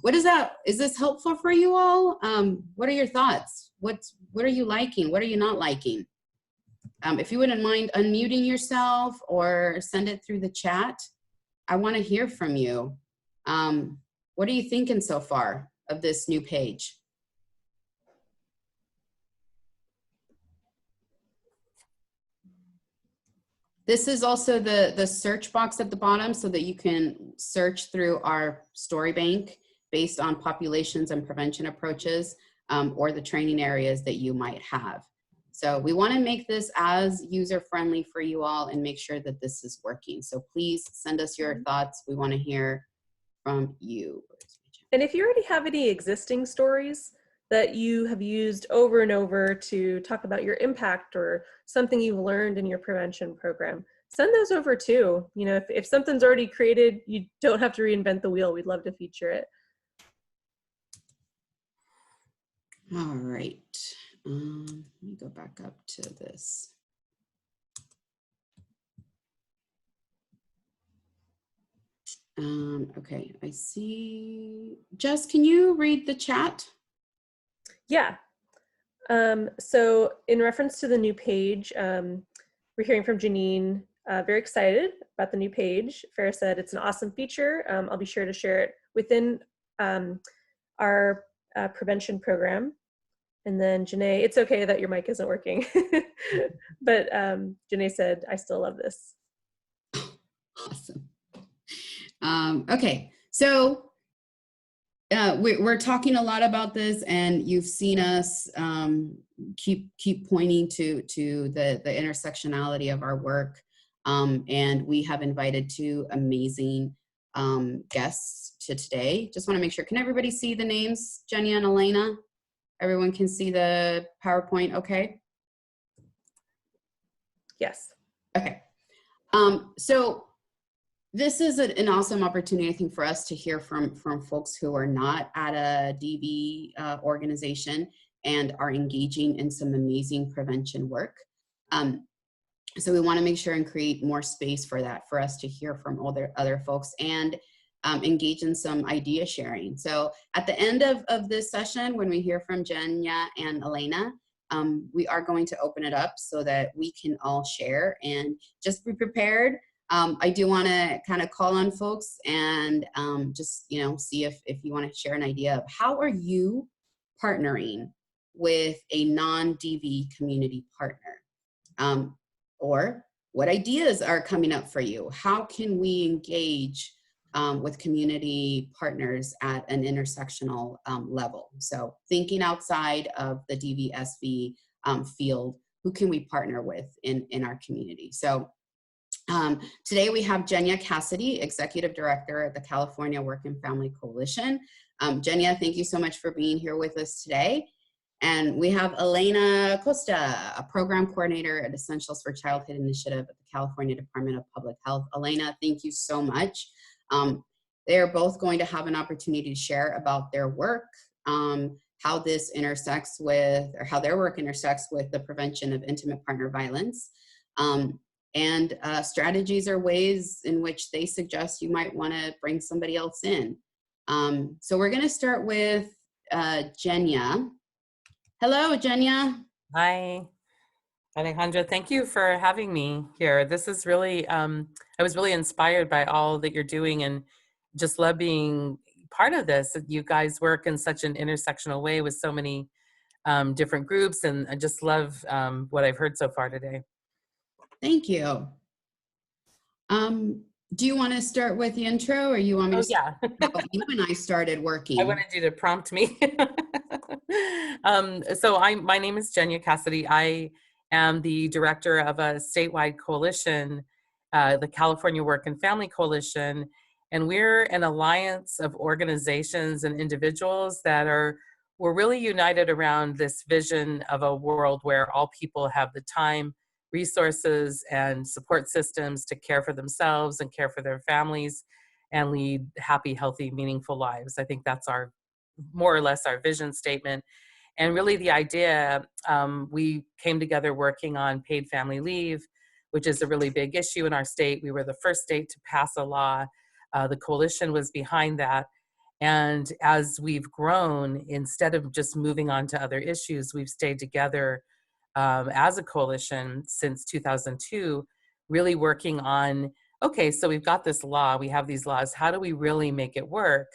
What is that? Is this helpful for you all? What are your thoughts? What are you liking? What are you not liking? If you wouldn't mind unmuting yourself or send it through the chat, I want to hear from you. What are you thinking so far of this new page? This is also the search box at the bottom so that you can search through our story bank based on populations and prevention approaches or the training areas that you might have. So we want to make this as user-friendly for you all and make sure that this is working. So please send us your thoughts. We want to hear from you. And if you already have any existing stories, that you have used over and over to talk about your impact or something you've learned in your prevention program. Send those over too. You know, if something's already created, you don't have to reinvent the wheel. We'd love to feature it. All right. Let me go back up to this. Okay, I see. Jess, can you read the chat? Yeah. So in reference to the new page, we're hearing from Janine, very excited about the new page. Farah said it's an awesome feature. I'll be sure to share it within our prevention program. And then Janae, it's okay that your mic isn't working. But Janae said, I still love this. Awesome. Okay, so we're talking a lot about this, and you've seen us keep pointing to the intersectionality of our work, and we have invited two amazing guests to today. Just want to make sure, can everybody see the names, Genya and Elena? Everyone can see the PowerPoint, okay? Yes. Okay. So this is an awesome opportunity, I think, for us to hear from folks who are not at a DV organization and are engaging in some amazing prevention work. So we want to make sure and create more space for that, for us to hear from other folks and engage in some idea sharing. So at the end of this session, when we hear from Jenya and Elena, we are going to open it up so that we can all share and just be prepared. I do want to kind of call on folks and just, you know, see if you want to share an idea of how are you partnering with a non-DV community partner, or what ideas are coming up for you? How can we engage with community partners at an intersectional level? So thinking outside of the DVSV field, who can we partner with in our community? So today we have Jenya Cassidy, Executive Director at the California Work and Family Coalition. Jenya, thank you so much for being here with us today. And we have Elena Costa, a Program Coordinator at Essentials for Childhood Initiative at the California Department of Public Health. Elena, thank you so much. They are both going to have an opportunity to share about their work, how this intersects with, or how their work intersects with the prevention of intimate partner violence, and strategies or ways in which they suggest you might want to bring somebody else in. So we're going to start with Genya. Hello, Genya. Hi, Alejandra. Thank you for having me here. This is really, I was really inspired by all that you're doing and just love being part of this. You guys work in such an intersectional way with so many different groups, and I just love what I've heard so far today. Thank you. Do you want to start with the intro, or you want me to start how you and I started working? I wanted you to prompt me. So my name is Jenya Cassidy. I am the director of a statewide coalition, the California Work and Family Coalition, and we're an alliance of organizations and individuals that we're really united around this vision of a world where all people have the time, resources, and support systems to care for themselves and care for their families and lead happy, healthy, meaningful lives. I think that's more or less our vision statement. And really the idea, we came together working on paid family leave, which is a really big issue in our state. We were the first state to pass a law. The coalition was behind that. And as we've grown, instead of just moving on to other issues, we've stayed together as a coalition since 2002, really working on, okay, so we've got this law, we have these laws, how do we really make it work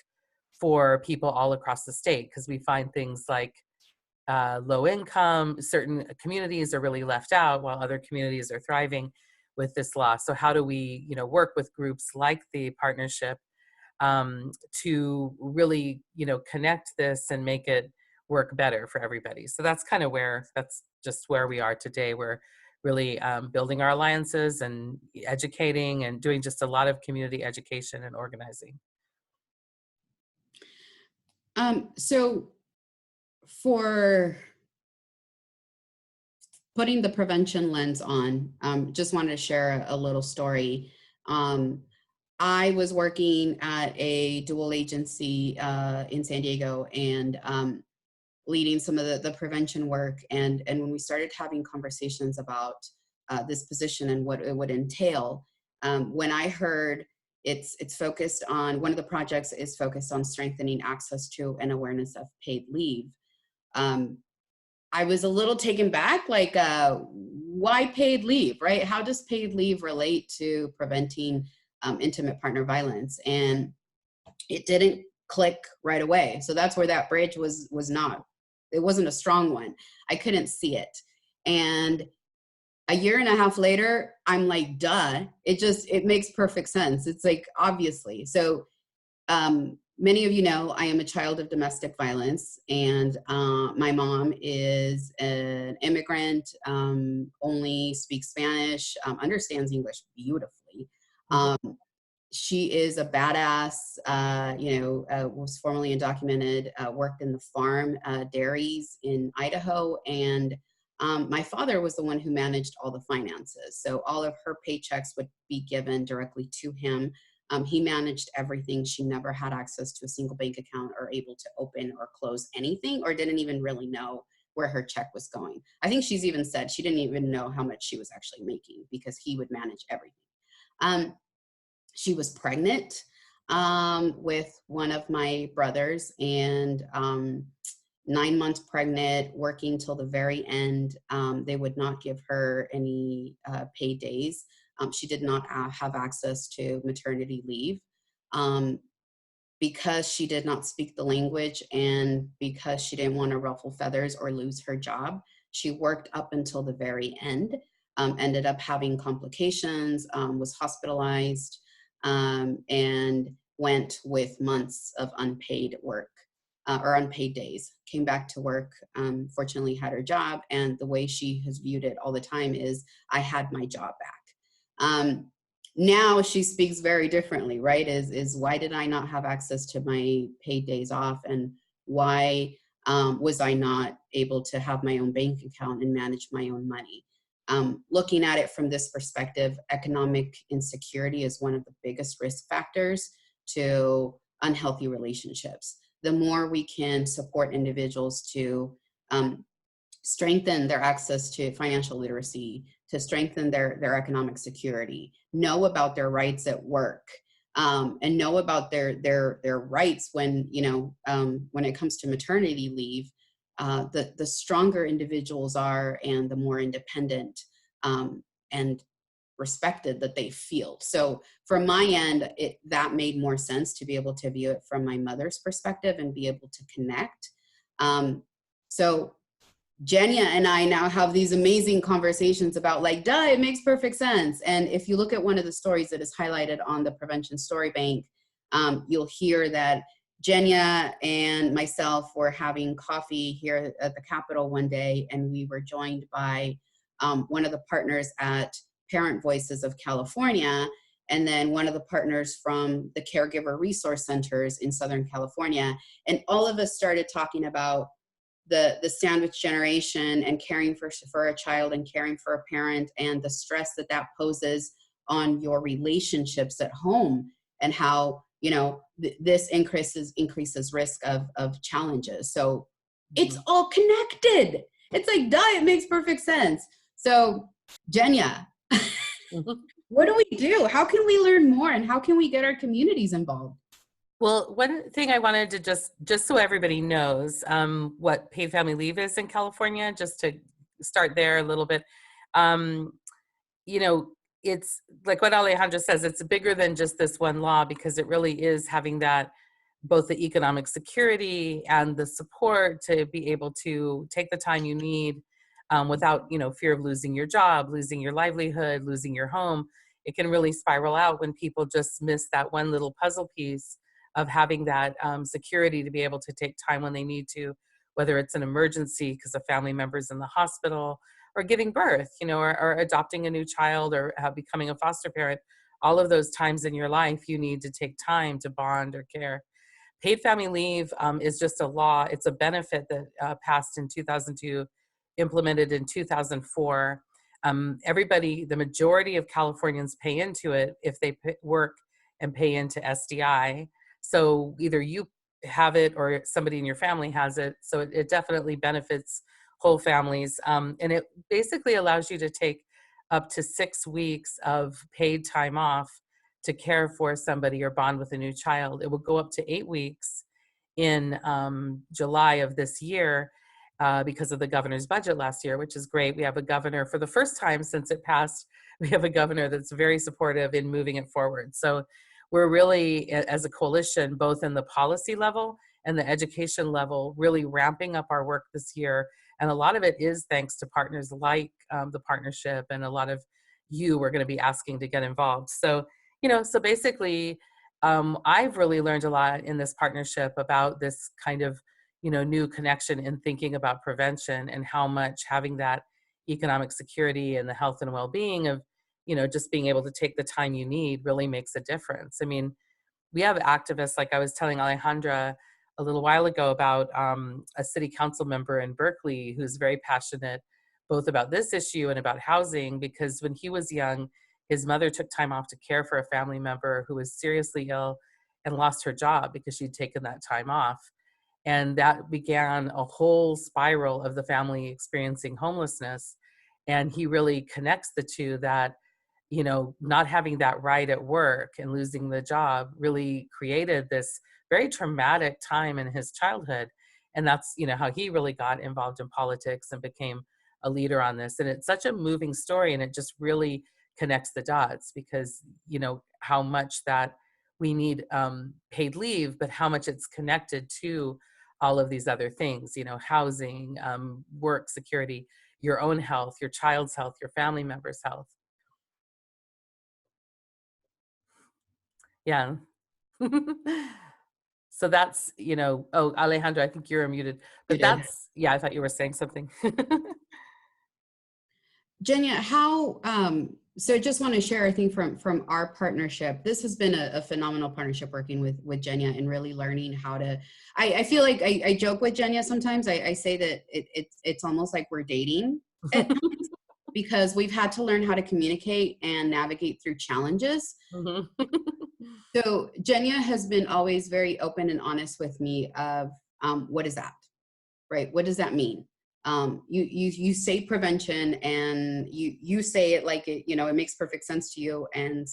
for people all across the state? Because we find things like low income, certain communities are really left out while other communities are thriving with this law. So how do we, work with groups like the partnership to really, connect this and make it work better for everybody? So that's kind of that's just where we are today. We're really building our alliances and educating and doing just a lot of community education and organizing. So for putting the prevention lens on, just wanted to share a little story. I was working at a dual agency in San Diego and leading some of the prevention work. And when we started having conversations about this position and what it would entail, when I heard it's focused on, one of the projects is focused on strengthening access to and awareness of paid leave. I was a little taken back, like, why paid leave, right? How does paid leave relate to preventing intimate partner violence? And it didn't click right away. So that's where that bridge was not, it wasn't a strong one. I couldn't see it. And a year and a half later, I'm like, duh, it makes perfect sense. It's like, obviously. So many of you know I am a child of domestic violence, and my mom is an immigrant, only speaks Spanish, understands English beautifully. She is a badass, was formerly undocumented, worked in the farm dairies in Idaho, and my father was the one who managed all the finances. So all of her paychecks would be given directly to him. He managed everything. She never had access to a single bank account or able to open or close anything, or didn't even really know where her check was going. I think she's even said she didn't even know how much she was actually making because he would manage everything. She was pregnant with one of my brothers, and 9 months pregnant, working till the very end. They would not give her any paid days. She did not have access to maternity leave because she did not speak the language, and because she didn't want to ruffle feathers or lose her job. She worked up until the very end, ended up having complications, was hospitalized, and went with months of unpaid work or unpaid days. Came back to work, fortunately had her job, and the way she has viewed it all the time is, I had my job back. Now she speaks very differently, right? Is why did I not have access to my paid days off, and why was I not able to have my own bank account and manage my own money? Looking at it from this perspective, economic insecurity is one of the biggest risk factors to unhealthy relationships. The more we can support individuals to strengthen their access to financial literacy, to strengthen their economic security, know about their rights at work, and know about their rights when, when it comes to maternity leave, the stronger individuals are, and the more independent and respected that they feel. So from my end, that made more sense to be able to view it from my mother's perspective and be able to connect. So Genya and I now have these amazing conversations about, like, duh, it makes perfect sense. And if you look at one of the stories that is highlighted on the Prevention Story Bank, you'll hear that Genya and myself were having coffee here at the Capitol one day, and we were joined by one of the partners at Parent Voices of California, and then one of the partners from the Caregiver Resource Centers in Southern California. And all of us started talking about the sandwich generation and caring for a child and caring for a parent, and the stress that poses on your relationships at home, and how, this increases risk of challenges. So it's all connected. It's like, duh, it makes perfect sense. So Genya, what do we do? How can we learn more, and how can we get our communities involved? Well, one thing I wanted to just so everybody knows what paid family leave is in California, just to start there a little bit. It's like what Alejandra says, it's bigger than just this one law, because it really is having that, both the economic security and the support to be able to take the time you need without, fear of losing your job, losing your livelihood, losing your home. It can really spiral out when people just miss that one little puzzle piece of having that security to be able to take time when they need to, whether it's an emergency because a family member's in the hospital, or giving birth, or adopting a new child, or becoming a foster parent. All of those times in your life, you need to take time to bond or care. paid family leave is just a law. It's a benefit that passed in 2002, implemented in 2004. Everybody, the majority of Californians pay into it if they work and pay into SDI. So either you have it or somebody in your family has it. So it definitely benefits whole families. And it basically allows you to take up to 6 weeks of paid time off to care for somebody or bond with a new child. It will go up to 8 weeks in July of this year because of the governor's budget last year, which is great. We have a governor, for the first time since it passed, we have a governor that's very supportive in moving it forward. So we're really, as a coalition, both in the policy level and the education level, really ramping up our work this year. And a lot of it is thanks to partners like the partnership, and a lot of you are going to be asking to get involved. So, so basically, I've really learned a lot in this partnership about this kind of, new connection in thinking about prevention, and how much having that economic security and the health and well-being of, just being able to take the time you need really makes a difference. I mean, we have activists, like I was telling Alejandra a little while ago about a city council member in Berkeley who's very passionate both about this issue and about housing, because when he was young, his mother took time off to care for a family member who was seriously ill and lost her job because she'd taken that time off. And that began a whole spiral of the family experiencing homelessness. And he really connects the two, that, not having that right at work and losing the job really created this very traumatic time in his childhood. And that's, how he really got involved in politics and became a leader on this. And it's such a moving story, and it just really connects the dots, because, how much that we need paid leave, but how much it's connected to all of these other things, housing, work security, your own health, your child's health, your family member's health. Yeah. So that's, oh, Alejandra, I think you're muted, but that's, yeah, I thought you were saying something. Jenya, how, so I just want to share, I think from our partnership, this has been a phenomenal partnership working with Jenya, and really learning how to, I feel like I joke with Jenya sometimes. I say that it's almost like we're dating at times, because we've had to learn how to communicate and navigate through challenges. Mm-hmm. So Jenya has been always very open and honest with me of what is that, right? What does that mean? You say prevention, and you say it like it, it makes perfect sense to you. And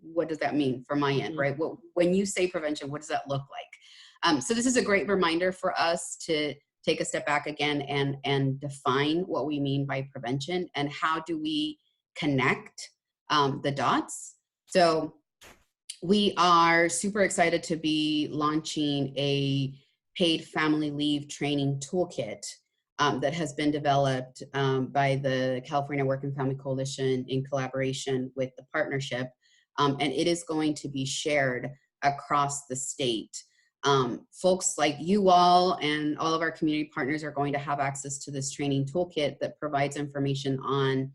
what does that mean from my end, right? Well, when you say prevention, what does that look like? So this is a great reminder for us to take a step back again and define what we mean by prevention, and how do we connect the dots. So we are super excited to be launching a paid family leave training toolkit that has been developed by the California Work and Family Coalition in collaboration with the partnership. And it is going to be shared across the state. Folks like you all and all of our community partners are going to have access to this training toolkit that provides information on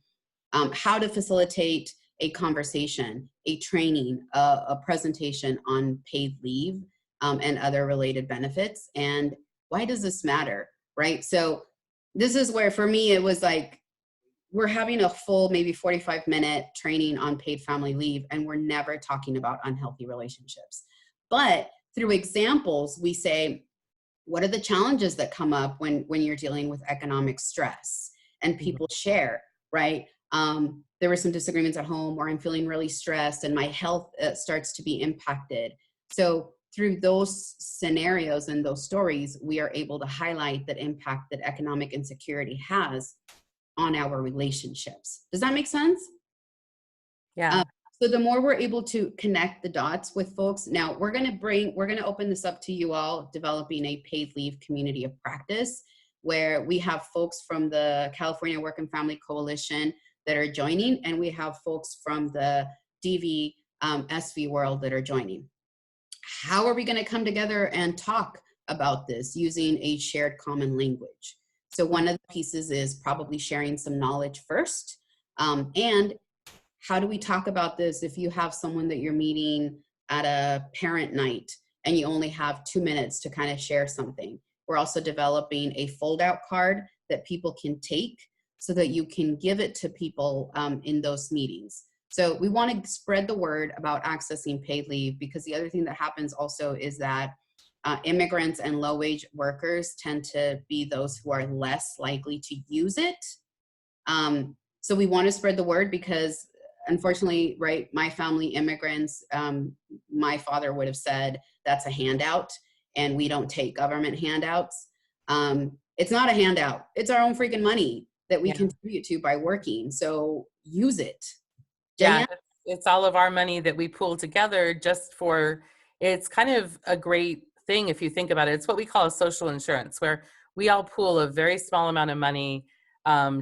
how to facilitate a conversation, a training, a presentation on paid leave and other related benefits. And why does this matter, right? So this is where, for me, it was like, we're having a full, maybe 45-minute training on paid family leave, and we're never talking about unhealthy relationships. But through examples, we say, what are the challenges that come up when you're dealing with economic stress? And people share, right? There were some disagreements at home, or I'm feeling really stressed and my health starts to be impacted. So through those scenarios and those stories, we are able to highlight that impact that economic insecurity has on our relationships. Does that make sense? Yeah. So the more we're able to connect the dots with folks, now we're going to open this up to you all, developing a paid leave community of practice, where we have folks from the California Work and Family Coalition that are joining, and we have folks from the DV SV world that are joining. How are we going to come together and talk about this using a shared common language? So one of the pieces is probably sharing some knowledge first. And how do we talk about this if you have someone that you're meeting at a parent night and you only have 2 minutes to kind of share something. We're also developing a fold-out card that people can take so that you can give it to people in those meetings. So we want to spread the word about accessing paid leave, because the other thing that happens also is that immigrants and low-wage workers tend to be those who are less likely to use it. So we want to spread the word because, unfortunately, right, my family immigrants, my father would have said that's a handout, and we don't take government handouts. It's not a handout. It's our own freaking money that we contribute to by working. So use it. Yeah, Jenya? it's all of our money that we pool together just for, it's kind of a great thing if you think about it. It's what we call a social insurance, where we all pool a very small amount of money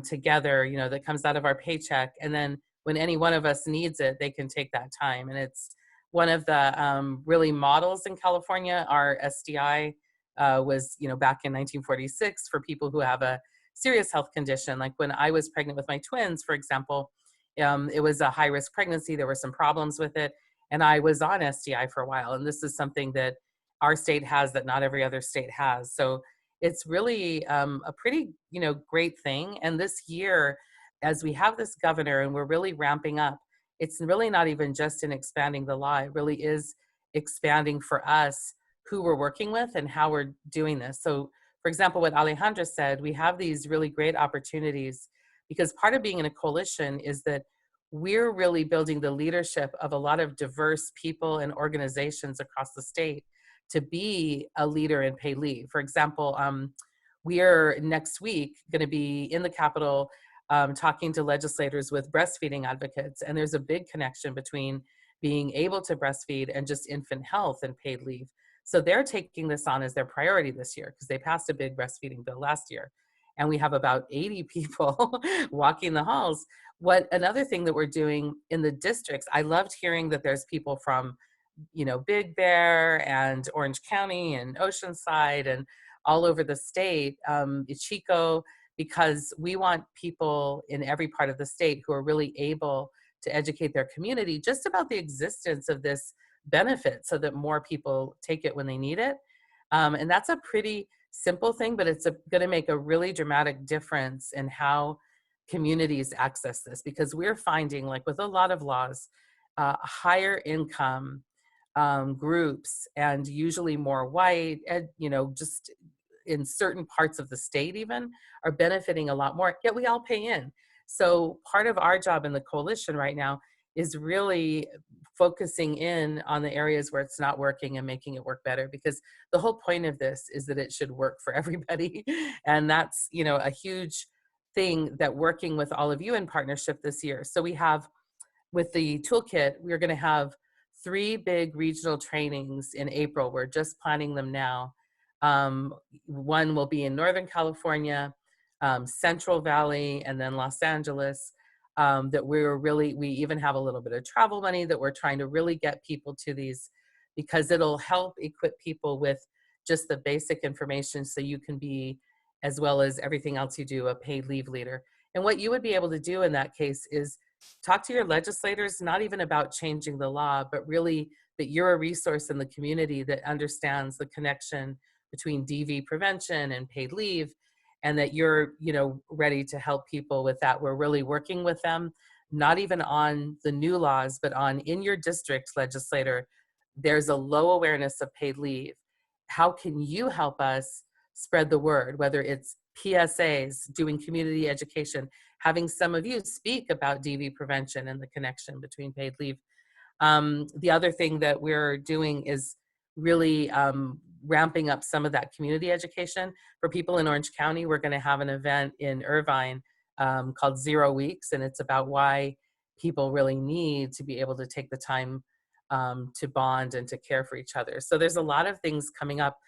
together, you know, that comes out of our paycheck. And then when any one of us needs it, they can take that time. And it's one of the really models in California. Our SDI was, you know, back in 1946 for people who have a serious health condition. Like when I was pregnant with my twins, for example, it was a high-risk pregnancy. There were some problems with it, and I was on SDI for a while. And this is something that our state has that not every other state has. So it's really a pretty, you know, great thing. And this year, as we have this governor and we're really ramping up, it's really not even just in expanding the law. It really is expanding for us who we're working with and how we're doing this. So, for example, what Alejandra said, we have these really great opportunities, because part of being in a coalition is that we're really building the leadership of a lot of diverse people and organizations across the state to be a leader in paid leave. For example, we are next week going to be in the Capitol talking to legislators with breastfeeding advocates. And there's a big connection between being able to breastfeed and just infant health and paid leave. So they're taking this on as their priority this year because they passed a big breastfeeding bill last year. And we have about 80 people walking the halls. Another thing that we're doing in the districts, I loved hearing that there's people from, you know, Big Bear and Orange County and Oceanside and all over the state, Chico, because we want people in every part of the state who are really able to educate their community just about the existence of this benefit so that more people take it when they need it. And that's a pretty simple thing, but it's going to make a really dramatic difference in how communities access this, because we're finding, like with a lot of laws, higher income groups, and usually more white, you know, just in certain parts of the state even, are benefiting a lot more, yet we all pay in. So part of our job in the coalition right now is really focusing in on the areas where it's not working and making it work better, because the whole point of this is that it should work for everybody. And that's, you know, a huge thing that working with all of you in partnership this year. So we have, with the toolkit, we're going to have 3 big regional trainings in April. We're just planning them now. One will be in Northern California, Central Valley, and then Los Angeles. That we even have a little bit of travel money that we're trying to really get people to these, because it'll help equip people with just the basic information so you can be, as well as everything else you do, a paid leave leader. And what you would be able to do in that case is talk to your legislators, not even about changing the law, but really that you're a resource in the community that understands the connection between DV prevention and paid leave, and that you're, you know, ready to help people with that. We're really working with them, not even on the new laws, but on, in your district, legislator, there's a low awareness of paid leave. How can you help us spread the word, whether it's PSAs, doing community education, having some of you speak about DV prevention and the connection between paid leave. The other thing that we're doing is really ramping up some of that community education. For people in Orange County, we're going to have an event in Irvine called 0 Weeks, and it's about why people really need to be able to take the time to bond and to care for each other. So there's a lot of things coming up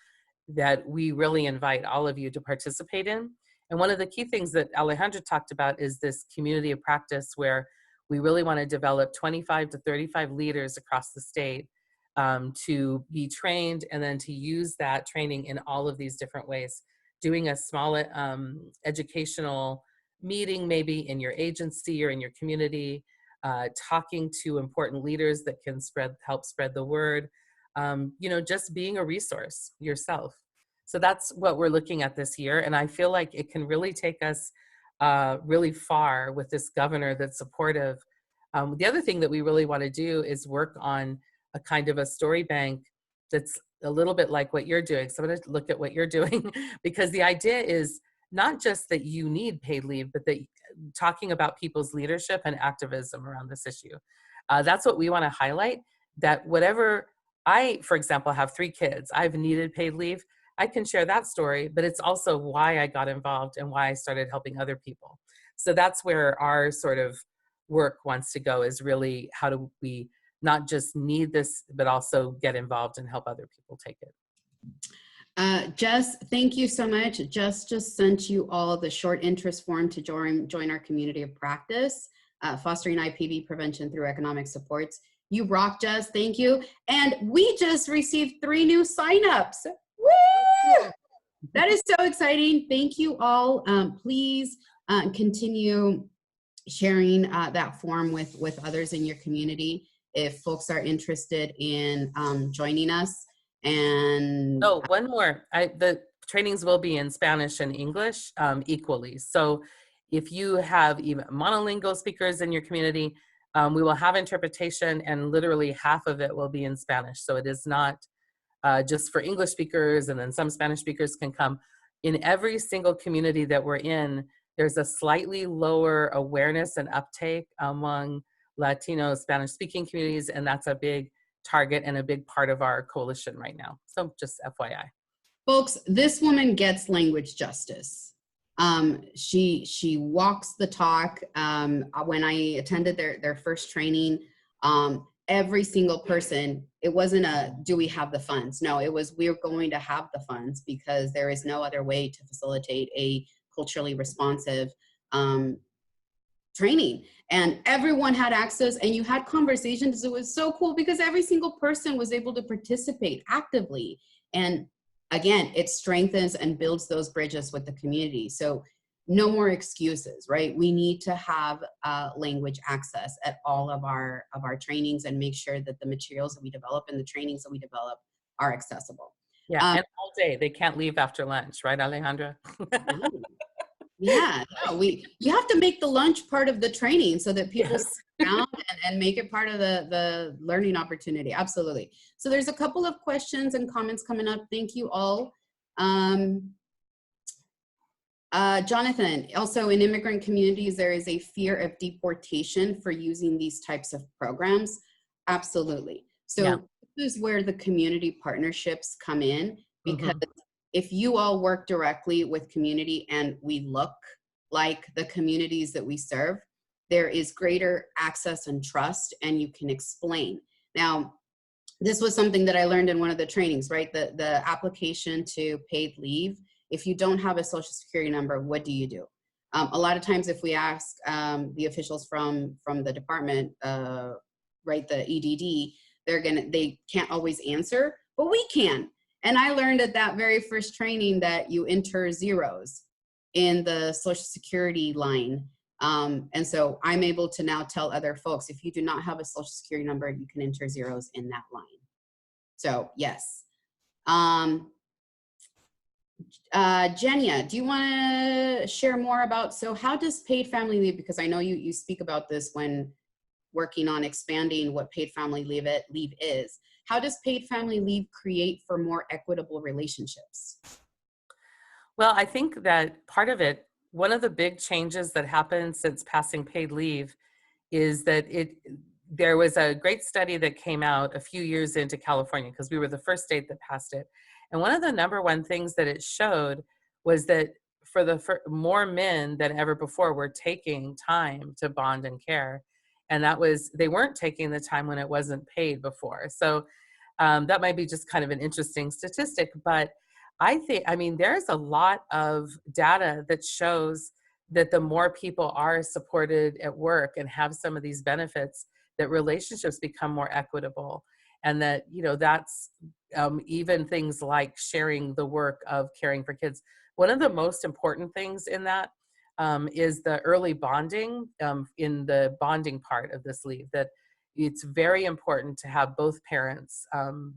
that we really invite all of you to participate in. And one of the key things that Alejandra talked about is this community of practice, where we really want to develop 25 to 35 leaders across the state to be trained, and then to use that training in all of these different ways. Doing a small educational meeting, maybe in your agency or in your community, talking to important leaders that can help spread the word, you know, just being a resource yourself. So that's what we're looking at this year. And I feel like it can really take us really far with this governor that's supportive. The other thing that we really want to do is work on a kind of a story bank that's a little bit like what you're doing. So I'm going to look at what you're doing because the idea is not just that you need paid leave, but that talking about people's leadership and activism around this issue. That's what we want to highlight, that whatever I, for example, have 3 kids, I've needed paid leave. I can share that story, but it's also why I got involved and why I started helping other people. So that's where our sort of work wants to go, is really how do we not just need this, but also get involved and help other people take it. Jess, thank you so much. Jess just sent you all the short interest form to join our community of practice, fostering IPV prevention through economic supports. You rock, Jess. Thank you. And we just received 3 new signups. Woo! That is so exciting. Thank you all. Please continue sharing that form with others in your community if folks are interested in joining us. And oh, one more. The trainings will be in Spanish and English equally. So if you have even monolingual speakers in your community, we will have interpretation, and literally half of it will be in Spanish. So it is not just for English speakers, and then some Spanish speakers can come. In every single community that we're in, there's a slightly lower awareness and uptake among Latino Spanish-speaking communities, and that's a big target and a big part of our coalition right now. So just FYI. folks, this woman gets language justice. She walks the talk. When I attended their first training, every single person, it wasn't a, do we have the funds? No, it was, we're going to have the funds because there is no other way to facilitate a culturally responsive training. And everyone had access, and you had conversations. It was so cool because every single person was able to participate actively. And again, it strengthens and builds those bridges with the community. So no more excuses, right? We need to have language access at all of our trainings, and make sure that the materials that we develop and the trainings that we develop are accessible. Yeah, and all day. They can't leave after lunch, right, Alejandra? Yeah, no, you have to make the lunch part of the training so that people Yes. sit down and make it part of the learning opportunity. Absolutely. So there's a couple of questions and comments coming up. Thank you all. Jonathan, also in immigrant communities, there is a fear of deportation for using these types of programs. Absolutely. So yeah. This is where the community partnerships come in, because if you all work directly with community and we look like the communities that we serve, there is greater access and trust, and you can explain. Now, this was something that I learned in one of the trainings, right? The application to paid leave. If you don't have a social security number, what do you do? A lot of times if we ask the officials from the department, right, the EDD, they can't always answer, but we can. And I learned at that very first training that you enter zeros in the social security line. And so I'm able to now tell other folks, if you do not have a social security number, you can enter zeros in that line. So yes. Genya, do you want to share more about, so how does paid family leave, because I know you speak about this when working on expanding what paid family leave is. How does paid family leave create for more equitable relationships? Well, I think that part of it, one of the big changes that happened since passing paid leave is that there was a great study that came out a few years into California, because we were the first state that passed it. And one of the #1 things that it showed was that for more men than ever before were taking time to bond and care. And that was, they weren't taking the time when it wasn't paid before. So that might be just kind of an interesting statistic, but I mean, there's a lot of data that shows that the more people are supported at work and have some of these benefits, that relationships become more equitable. And that, you know, that's even things like sharing the work of caring for kids. One of the most important things in that is the early bonding in the bonding part of this leave, that it's very important to have both parents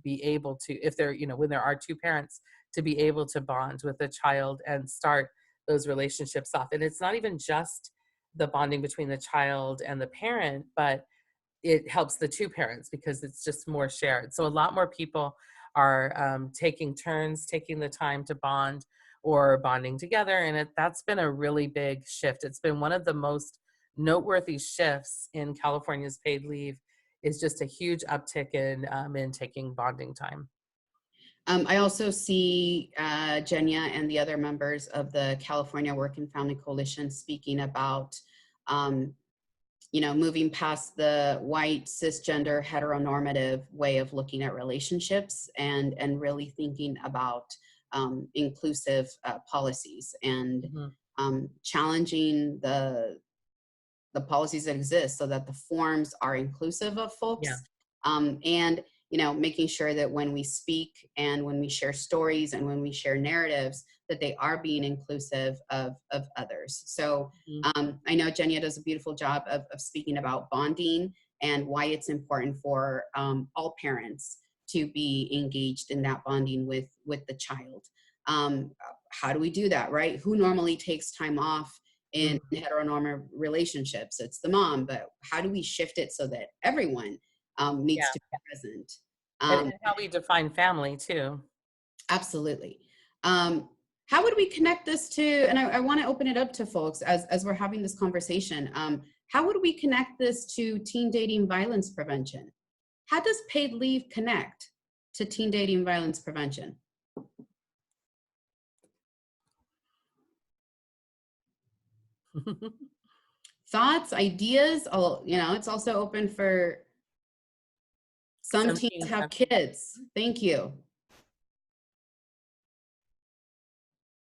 be able to, if they're, when there are two parents, to be able to bond with the child and start those relationships off. And it's not even just the bonding between the child and the parent, but it helps the two parents because it's just more shared. So a lot more people are taking turns, taking the time to bond or bonding together. And that's been a really big shift. It's been one of the most noteworthy shifts in California's paid leave, is just a huge uptick in taking bonding time. I also see Genya and the other members of the California Work and Family Coalition speaking about, moving past the white, cisgender, heteronormative way of looking at relationships and really thinking about inclusive policies and challenging the policies that exist so that the forms are inclusive of folks. And making sure that when we speak and when we share stories and when we share narratives, that they are being inclusive of others. So I know Genya does a beautiful job of speaking about bonding and why it's important for all parents to be engaged in that bonding with the child. How do we do that, right? Who normally takes time off in heteronormative relationships? It's the mom, but how do we shift it so that everyone needs to be present? And how we define family too. Absolutely. How would we connect this to, and I want to open it up to folks as we're having this conversation, how would we connect this to teen dating violence prevention? How does paid leave connect to teen dating violence prevention? Thoughts, ideas? It's also open for some teens have kids. Thank you.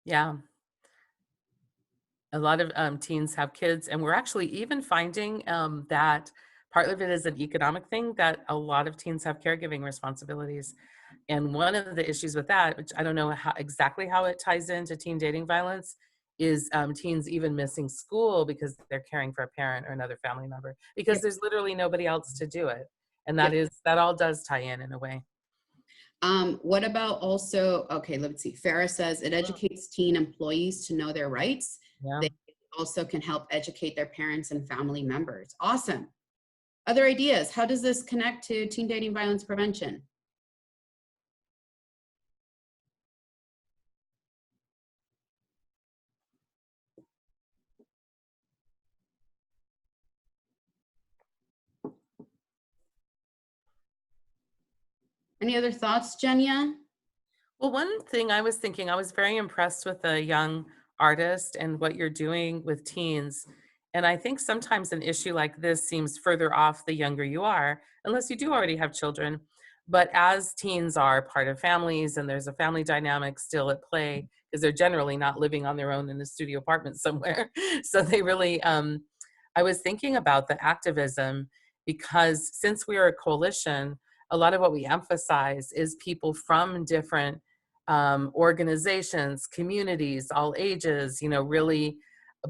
Yeah. A lot of teens have kids, and we're actually even finding that part of it is an economic thing, that a lot of teens have caregiving responsibilities. And one of the issues with that, which I don't know exactly how it ties into teen dating violence, is teens even missing school because they're caring for a parent or another family member, because there's literally nobody else to do it. And that all does tie in a way. What about also, okay, let's see. Farah says it educates teen employees to know their rights. They also can help educate their parents and family members. Awesome. Other ideas? How does this connect to teen dating violence prevention? Any other thoughts, Genya? Well, one thing I was thinking, I was very impressed with a young artist and what you're doing with teens. And I think sometimes an issue like this seems further off the younger you are, unless you do already have children. But as teens are part of families and there's a family dynamic still at play, because they're generally not living on their own in a studio apartment somewhere. So they really, I was thinking about the activism, because since we are a coalition, a lot of what we emphasize is people from different organizations, communities, all ages, really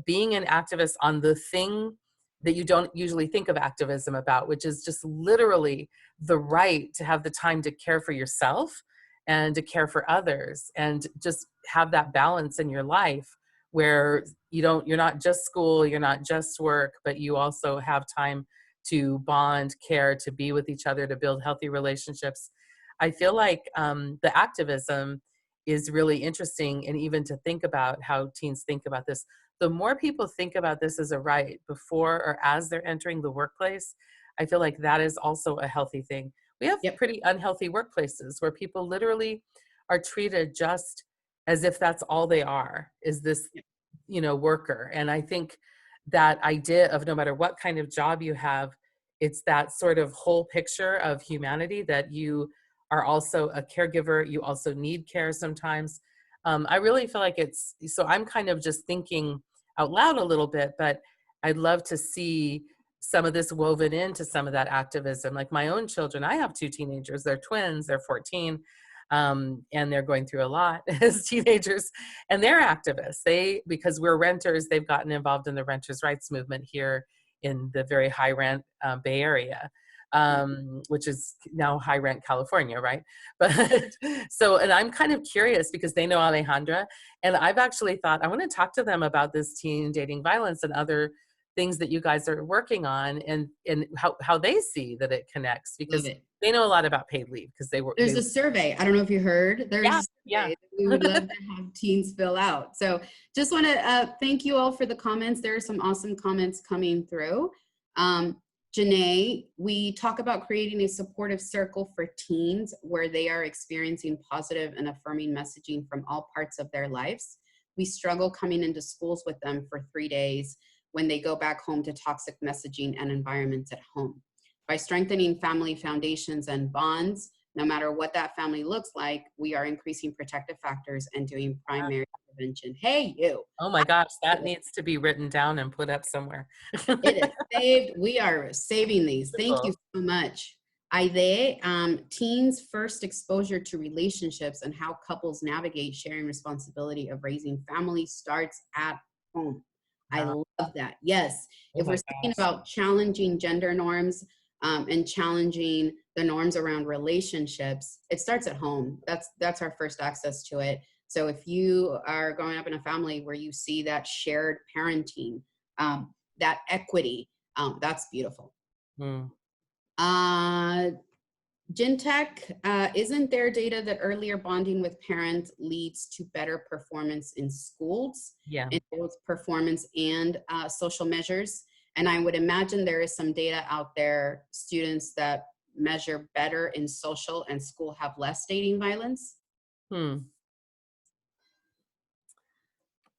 being an activist on the thing that you don't usually think of activism about, which is just literally the right to have the time to care for yourself and to care for others, and just have that balance in your life where you're not just school, you're not just work, but you also have time to bond, care, to be with each other, to build healthy relationships. I feel like the activism is really interesting, and even to think about how teens think about this. The more people think about this as a right before or as they're entering the workplace, I feel like that is also a healthy thing. We have pretty unhealthy workplaces where people literally are treated just as if that's all they are, is this, worker. And I think that idea of no matter what kind of job you have, it's that sort of whole picture of humanity, that you are also a caregiver, you also need care sometimes. I really feel like so I'm kind of just thinking out loud a little bit, but I'd love to see some of this woven into some of that activism. Like my own children, I have 2 teenagers, they're twins, they're 14, and they're going through a lot as teenagers, and they're activists. Because we're renters, they've gotten involved in the renters' rights movement here in the very high rent Bay Area. which is now high rent California, right? But so, and I'm kind of curious because they know Alejandra, and I've actually thought I want to talk to them about this teen dating violence and other things that you guys are working on, and how they see that it connects, because they know a lot about paid leave because There's a survey. I don't know if you heard. There's a survey that we would love to have teens fill out. So just want to thank you all for the comments. There are some awesome comments coming through. Janae, we talk about creating a supportive circle for teens where they are experiencing positive and affirming messaging from all parts of their lives. We struggle coming into schools with them for 3 days when they go back home to toxic messaging and environments at home. By strengthening family foundations and bonds, no matter what that family looks like, we are increasing protective factors and doing primary prevention. Hey, you. Oh my gosh, that needs to be written down and put up somewhere. It is saved. We are saving these. Thank you so much. Aide, teens' first exposure to relationships and how couples navigate sharing responsibility of raising family starts at home. I love that. Yes. If we're thinking about challenging gender norms and challenging the norms around relationships, it starts at home. That's our first access to it. So if you are growing up in a family where you see that shared parenting, that equity, that's beautiful. Gentech, isn't there data that earlier bonding with parents leads to better performance in schools? Yeah. In both performance and social measures. And I would imagine there is some data out there, students that measure better in social and school have less dating violence.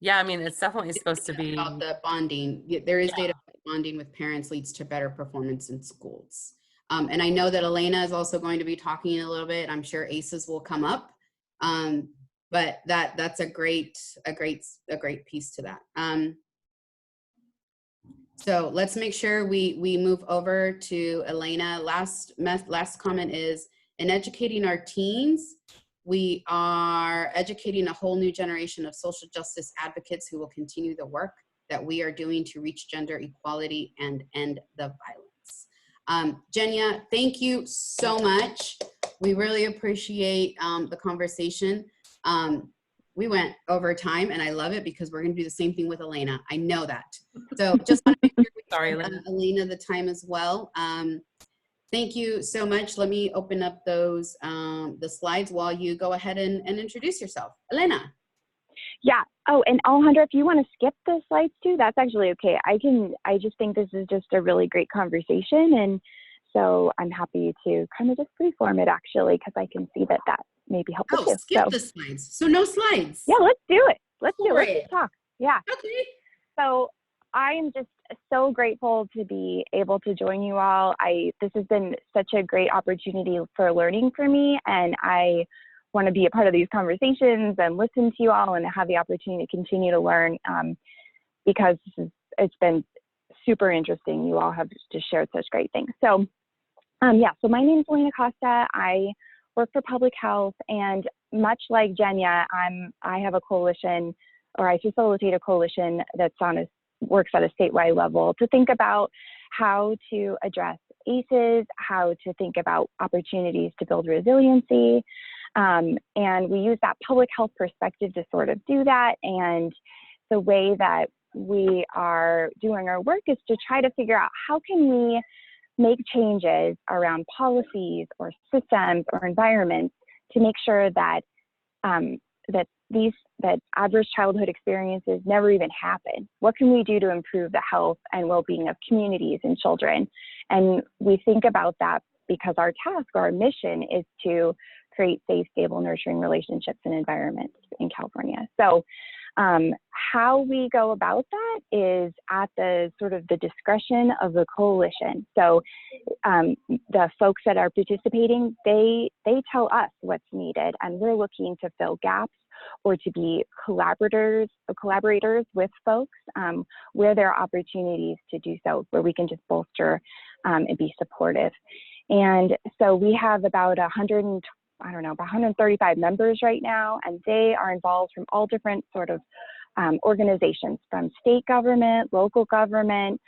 Yeah, I mean, it's definitely supposed to be about the bonding. There is data that bonding with parents leads to better performance in schools. And I know that Elena is also going to be talking a little bit. I'm sure ACEs will come up, but that's a great piece to that. So let's make sure we move over to Elena. Last comment is, in educating our teens, we are educating a whole new generation of social justice advocates who will continue the work that we are doing to reach gender equality and end the violence. Genya, thank you so much. We really appreciate the conversation. We went over time and I love it because we're going to do the same thing with Elena. I know that. So just want to make sure we give Elena the time as well. Thank you so much. Let me open up those the slides while you go ahead and introduce yourself. Elena. Yeah. Oh, and Alejandra, if you want to skip the slides too, that's actually okay. I just think this is just a really great conversation. And so I'm happy to kind of just freeform it actually, because I can see that maybe helpful too. Skip the slides. So no slides. Yeah, let's do it. Let's just talk. Yeah. Okay. So I'm just so grateful to be able to join you all. This has been such a great opportunity for learning for me, and I want to be a part of these conversations and listen to you all and have the opportunity to continue to learn because it's been super interesting. You all have just shared such great things. So so my name is Elena Costa. I work for public health, and much like Genya, I have a coalition, or I facilitate a coalition that's works at a statewide level to think about how to address ACEs, how to think about opportunities to build resiliency. And we use that public health perspective to sort of do that. And the way that we are doing our work is to try to figure out how can we make changes around policies or systems or environments to make sure that that adverse childhood experiences never even happen. What can we do to improve the health and well-being of communities and children? And we think about that because our task or our mission is to create safe, stable, nurturing relationships and environments in California. So how we go about that is at the sort of the discretion of the coalition. So the folks that are participating, they tell us what's needed, and we're looking to fill gaps or to be collaborators with folks where there are opportunities to do so, where we can just bolster and be supportive. And so we have about 135 members right now, and they are involved from all different sort of organizations, from state government, local government,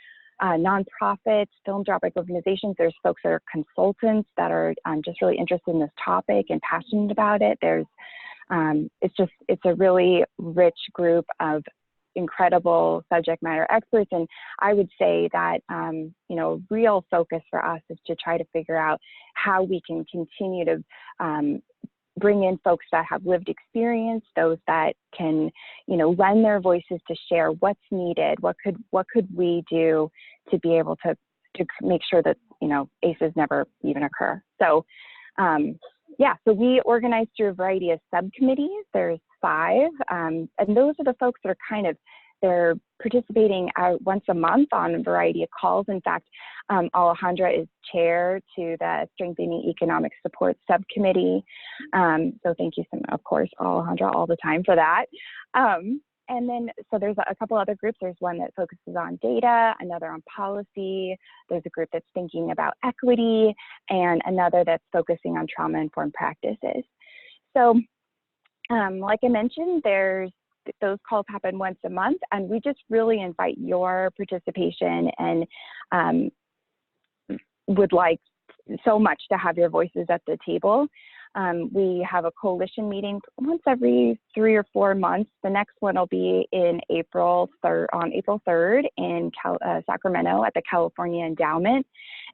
nonprofits, philanthropic organizations. There's folks that are consultants that are just really interested in this topic and passionate about it. There's, it's a really rich group of incredible subject matter experts. And I would say that, you know, real focus for us is to try to figure out how we can continue to bring in folks that have lived experience, those that can, you know, lend their voices to share what's needed, what could we do to be able to make sure that, you know, ACEs never even occur. So, yeah, so we organize through a variety of subcommittees. There's 5, and those are the folks that are kind of, they're participating once a month on a variety of calls. In fact, Alejandra is chair to the Strengthening Economic Support Subcommittee. So thank you, of course, Alejandra, all the time for that. And then, so there's a couple other groups. There's one that focuses on data, another on policy. There's a group that's thinking about equity, and another that's focusing on trauma-informed practices. So, like I mentioned, those calls happen once a month, and we just really invite your participation, and would like so much to have your voices at the table. We have a coalition meeting once every 3 or 4 months. The next one will be in April 3rd in Sacramento at the California Endowment.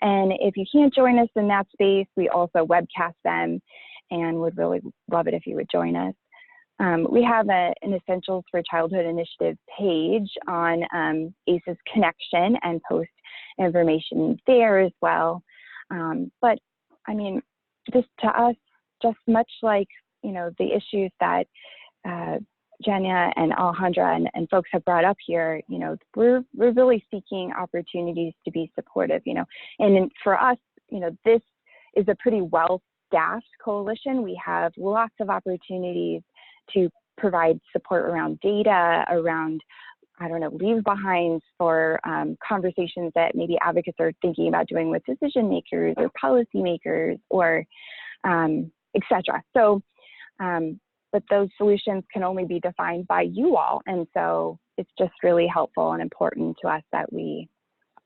And if you can't join us in that space, we also webcast them, and would really love it if you would join us. We have an Essentials for Childhood Initiative page on ACEs Connection, and post information there as well. But I mean, just to us, just much like, you know, the issues that Genya and Alejandra and folks have brought up here, you know, we're really seeking opportunities to be supportive, you know, and for us, you know, this is a pretty well-staffed coalition. We have lots of opportunities to provide support around data, around, I don't know, leave behinds for conversations that maybe advocates are thinking about doing with decision makers or policymakers, or et cetera. So, but those solutions can only be defined by you all. And so it's just really helpful and important to us that we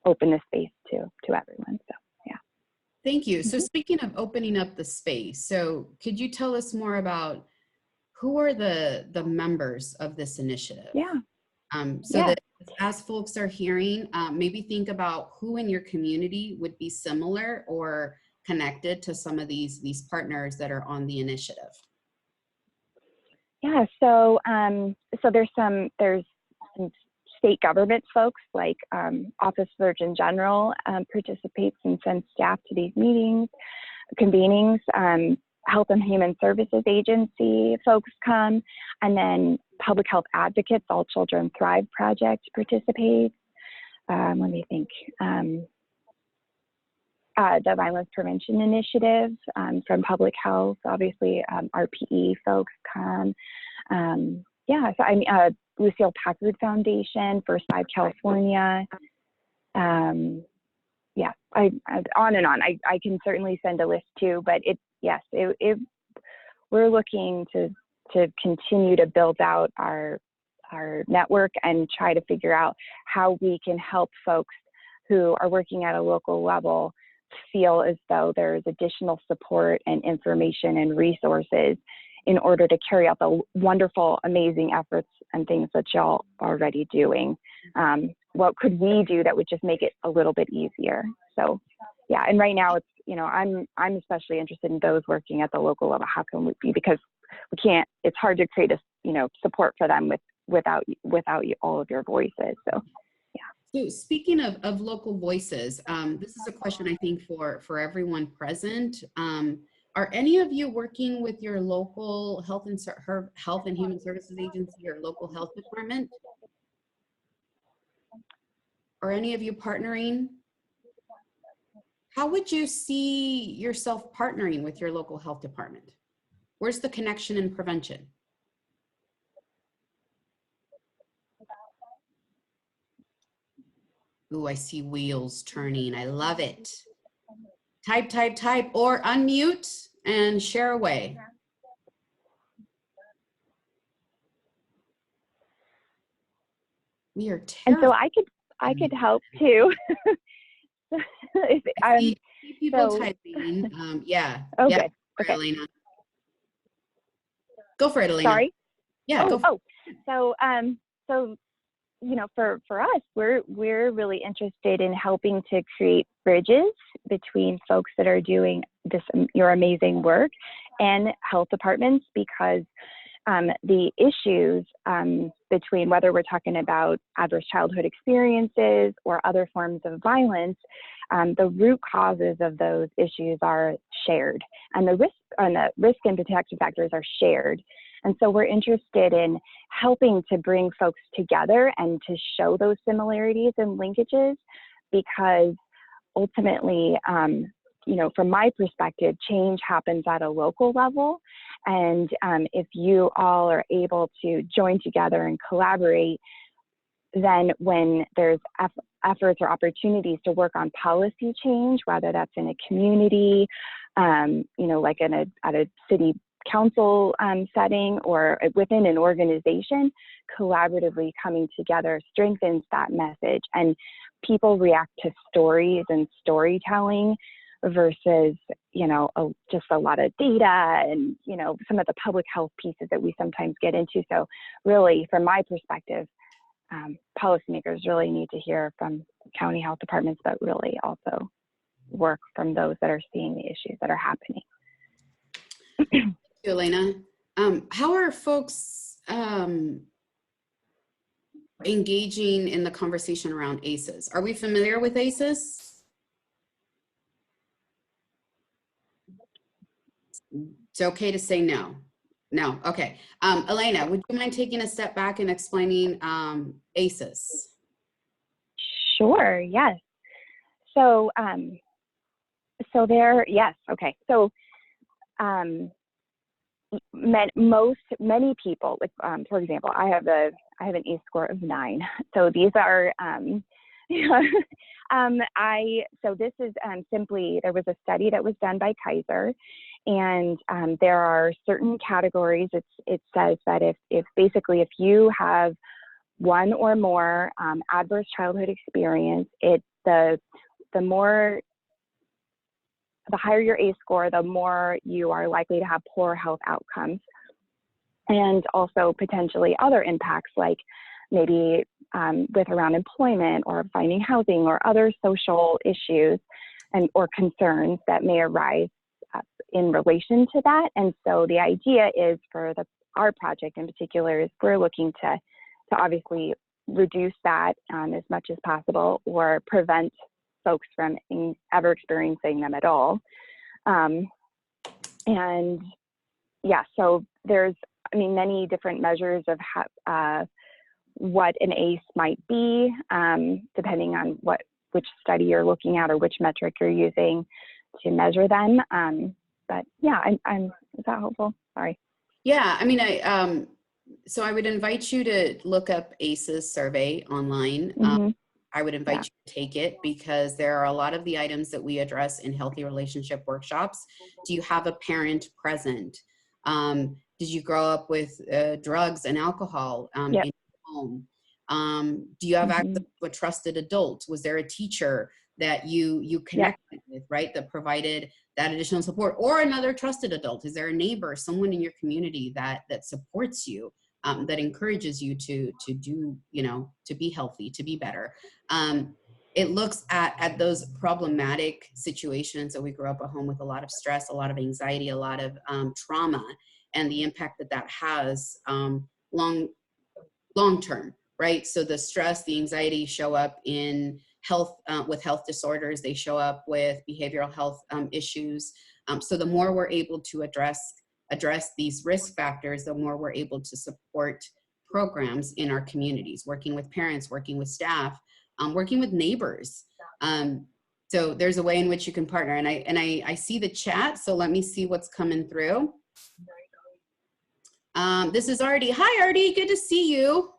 open the space to everyone. So, yeah. Thank you. So speaking of opening up the space, so could you tell us more about who are the members of this initiative? Yeah. So that as folks are hearing, maybe think about who in your community would be similar or connected to some of these partners that are on the initiative. Yeah, so so there's some state government folks, like Office Surgeon General participates and sends staff to these meetings, convenings. Health and Human Services Agency folks come, and then public health advocates, All Children Thrive Project participates. Let me think. The Violence Prevention Initiative from Public Health, obviously RPE folks come. Yeah, so I mean, Lucille Packard Foundation, First Five California. Yeah, on and on. I can certainly send a list too, but we're looking to continue to build out our network and try to figure out how we can help folks who are working at a local level feel as though there's additional support and information and resources in order to carry out the wonderful, amazing efforts and things that y'all are already doing. What could we do that would just make it a little bit easier? So, yeah, and right now it's, you know, I'm especially interested in those working at the local level. How can we be, because we can't, it's hard to create a, you know, support for them without all of your voices. So, yeah. So speaking of local voices, this is a question I think for everyone present. Are any of you working with your local Health and Human Services Agency or local health department? Are any of you partnering? How would you see yourself partnering with your local health department? Where's the connection in prevention? Ooh, I see wheels turning. I love it. Type, or unmute and share away. We are terrible. And so I could help too. I see people so- typing. Yeah. Oh, Yeah. good. Go for it, Okay. Elena. Go for it, Elena. Sorry. Yeah. Go for it. So you know, for us, we're really interested in helping to create bridges between folks that are doing your amazing work and health departments, because the issues between whether we're talking about adverse childhood experiences or other forms of violence, the root causes of those issues are shared, and the risk and protective factors are shared. And so we're interested in helping to bring folks together and to show those similarities and linkages, because ultimately, you know, from my perspective, change happens at a local level. And if you all are able to join together and collaborate, then when there's efforts or opportunities to work on policy change, whether that's in a community, you know, like at a city council setting or within an organization, collaboratively coming together strengthens that message, and people react to stories and storytelling versus, you know, just a lot of data and, you know, some of the public health pieces that we sometimes get into. So really, from my perspective, policymakers really need to hear from county health departments, but really also work from those that are seeing the issues that are happening. Elena, how are folks engaging in the conversation around ACEs? Are we familiar with ACEs? It's okay to say no. No, okay. Elena, would you mind taking a step back and explaining ACEs? Sure, yes. So, yes, okay. So, many people, like for example, I have an ACE score of 9. So these are so this is simply, there was a study that was done by Kaiser, and there are certain categories. It says that if you have one or more adverse childhood experience, the higher your ACE score, the more you are likely to have poor health outcomes, and also potentially other impacts, like maybe with around employment or finding housing or other social issues or concerns that may arise in relation to that. And so the idea is for our project in particular is we're looking to obviously reduce that as much as possible, or prevent folks from ever experiencing them at all. And yeah, so there's, many different measures of what an ACE might be, depending on which study you're looking at or which metric you're using to measure them. But yeah, is that helpful? Sorry. Yeah, so I would invite you to look up ACEs survey online. Mm-hmm. I would invite you to take it, because there are a lot of the items that we address in healthy relationship workshops. Do you have a parent present? Did you grow up with drugs and alcohol in your home? Do you have access to a trusted adult? Was there a teacher that you connected with, right, that provided that additional support, or another trusted adult? Is there a neighbor, someone in your community that supports you, that encourages you to do, to be healthy, to be better? It looks at those problematic situations that we grew up at home with a lot of stress, a lot of anxiety, a lot of trauma, and the impact that has long term, right? So the stress, the anxiety show up in health, with health disorders. They show up with behavioral health issues. So the more we're able to address these risk factors, the more we're able to support programs in our communities, working with parents, working with staff, working with neighbors. So there's a way in which you can partner. And I see the chat, so let me see what's coming through. This is Artie. Hi, Artie, good to see you.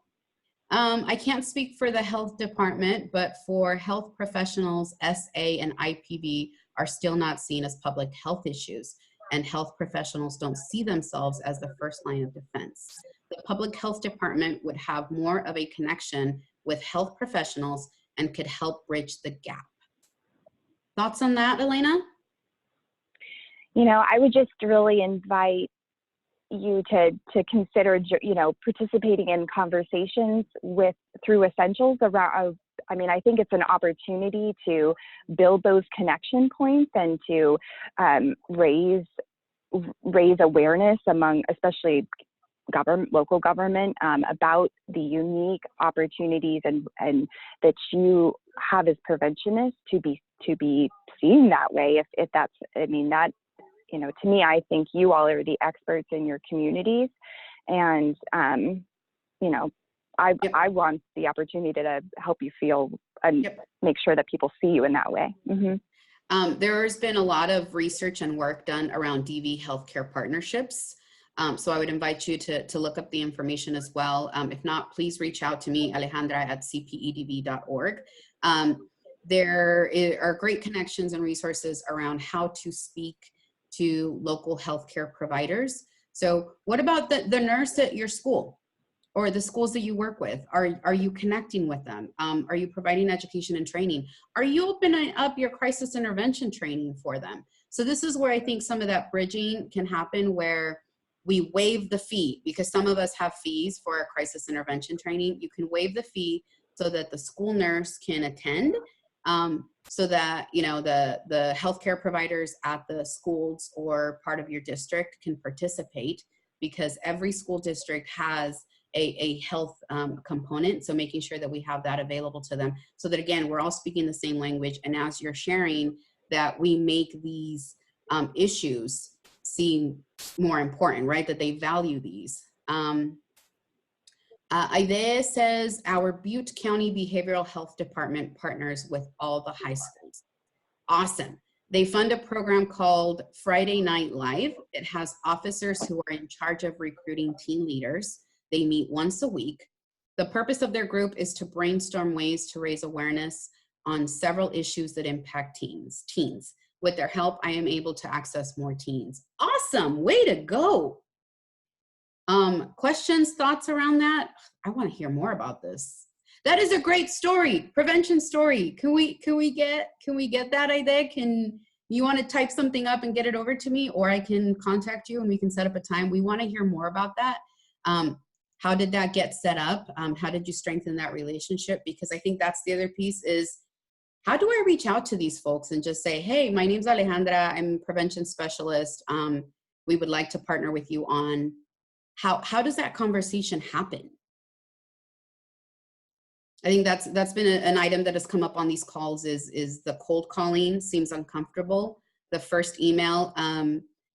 I can't speak for the health department, but for health professionals, SA and IPV are still not seen as public health issues, and health professionals don't see themselves as the first line of defense. The public health department would have more of a connection with health professionals and could help bridge the gap. Thoughts on that, Elena? You know, I would just really invite you to consider, you know, participating in conversations through essentials around, I mean, I think it's an opportunity to build those connection points and to raise awareness among, especially local government, about the unique opportunities and that you have as preventionists to be seen that way. If that's, I mean, that, you know, to me, I think you all are the experts in your communities, and you know, I want the opportunity to help you feel and make sure that people see you in that way. There's been a lot of research and work done around DV healthcare partnerships. So I would invite you to look up the information as well. If not, please reach out to me, Alejandra at cpedv.org. There are great connections and resources around how to speak to local healthcare providers. So what about the nurse at your school or the schools that you work with? Are you connecting with them? Are you providing education and training? Are you opening up your crisis intervention training for them? So this is where I think some of that bridging can happen, where we waive the fee, because some of us have fees for our crisis intervention training. You can waive the fee so that the school nurse can attend, so that, you know, the healthcare providers at the schools or part of your district can participate, because every school district has a health component. So making sure that we have that available to them, so that, again, we're all speaking the same language. And as you're sharing, that we make these issues seem more important, right? That they value these. Ide says, our Butte County Behavioral Health Department partners with all the high schools. Awesome. They fund a program called Friday Night Live. It has officers who are in charge of recruiting teen leaders. They meet once a week. The purpose of their group is to brainstorm ways to raise awareness on several issues that impact teens. With their help, I am able to access more teens. Awesome, way to go. Questions, thoughts around that? I want to hear more about this. That is a great story, prevention story. Can we get that idea? Can you want to type something up and get it over to me, or I can contact you and we can set up a time? We want to hear more about that. How did that get set up? How did you strengthen that relationship? Because I think that's the other piece is, how do I reach out to these folks and just say, hey, my name's Alejandra, I'm a prevention specialist. We would like to partner with you on, how does that conversation happen? I think that's been an item that has come up on these calls is the cold calling seems uncomfortable. The first email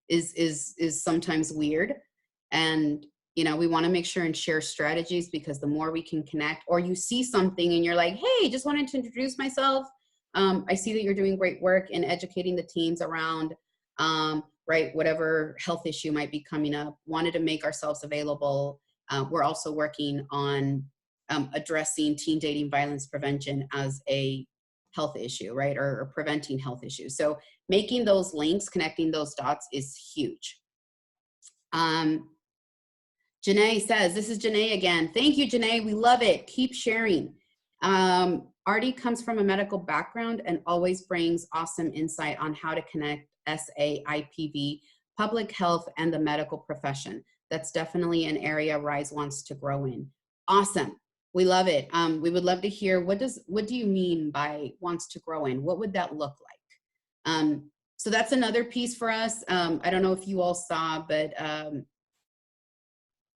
is sometimes weird. And, you know, we want to make sure and share strategies, because the more we can connect, or you see something and you're like, hey, just wanted to introduce myself. I see that you're doing great work in educating the teams around, right, whatever health issue might be coming up. Wanted to make ourselves available. We're also working on addressing teen dating violence prevention as a health issue, right, or preventing health issues. So making those links, connecting those dots is huge. Janae says, this is Janae again. Thank you, Janae. We love it. Keep sharing. Artie comes from a medical background and always brings awesome insight on how to connect SA, IPV, public health, and the medical profession. That's definitely an area RISE wants to grow in. Awesome. We love it. We would love to hear, what do you mean by wants to grow in? What would that look like? So that's another piece for us. I don't know if you all saw, but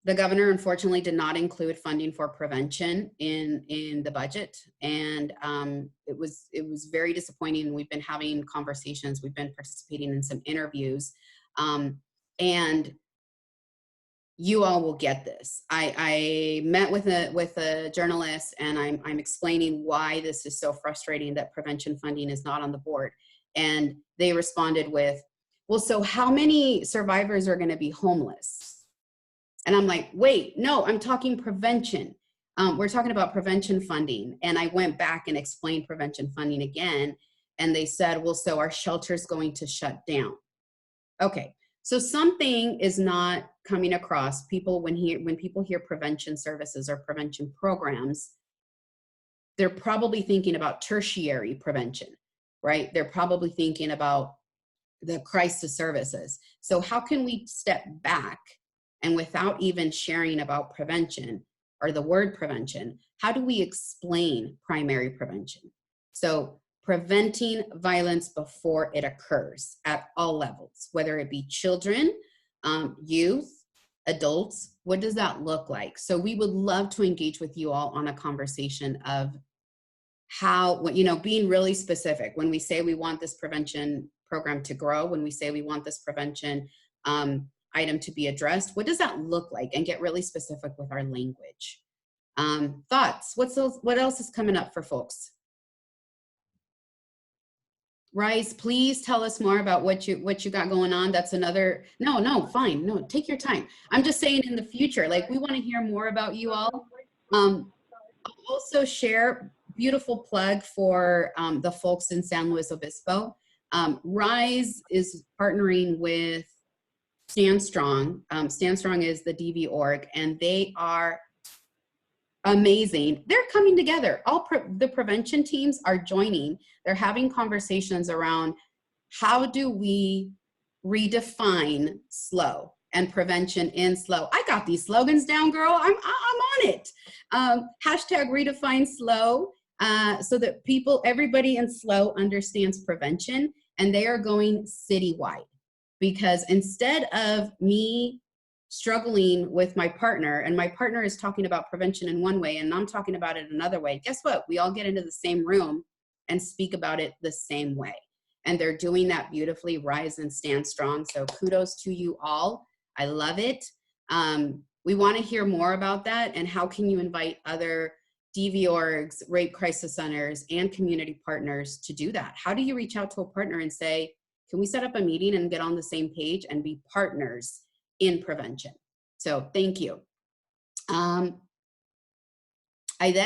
the governor unfortunately did not include funding for prevention in the budget, and it was very disappointing. We've been having conversations, we've been participating in some interviews, and you all will get this. I met with a journalist, and I'm explaining why this is so frustrating that prevention funding is not on the board, and they responded with, well, so how many survivors are going to be homeless? And I'm like, wait, no, I'm talking prevention. We're talking about prevention funding. And I went back and explained prevention funding again. And they said, well, so our shelter's going to shut down. Okay, so something is not coming across. People, when people hear prevention services or prevention programs, they're probably thinking about tertiary prevention, right? They're probably thinking about the crisis services. So how can we step back and without even sharing about prevention or the word prevention, how do we explain primary prevention? So preventing violence before it occurs at all levels, whether it be children, youth, adults, what does that look like? So we would love to engage with you all on a conversation of how, being really specific. When we say we want this prevention program to grow, when we say we want this prevention item to be addressed, what does that look like? And get really specific with our language. Thoughts? What else is coming up for folks? Rice, please tell us more about what you got going on. That's another, no, fine. No, take your time. I'm just saying in the future, like we want to hear more about you all. I'll also share, beautiful plug for the folks in San Luis Obispo. RISE is partnering with Stand Strong. Stand Strong is the DV org, and they are amazing. They're coming together. The prevention teams are joining. They're having conversations around how do we redefine slow and prevention in slow. I got these slogans down, girl. I'm on it. Hashtag redefine slow, so that everybody in slow understands prevention, and they are going citywide. Because instead of me struggling with my partner, and my partner is talking about prevention in one way and I'm talking about it another way, guess what? We all get into the same room and speak about it the same way. And they're doing that beautifully, Rise and Stand Strong. So kudos to you all. I love it. We want to hear more about that, and how can you invite other DV orgs, rape crisis centers, and community partners to do that? How do you reach out to a partner and say, can we set up a meeting and get on the same page and be partners in prevention? So thank you. Aida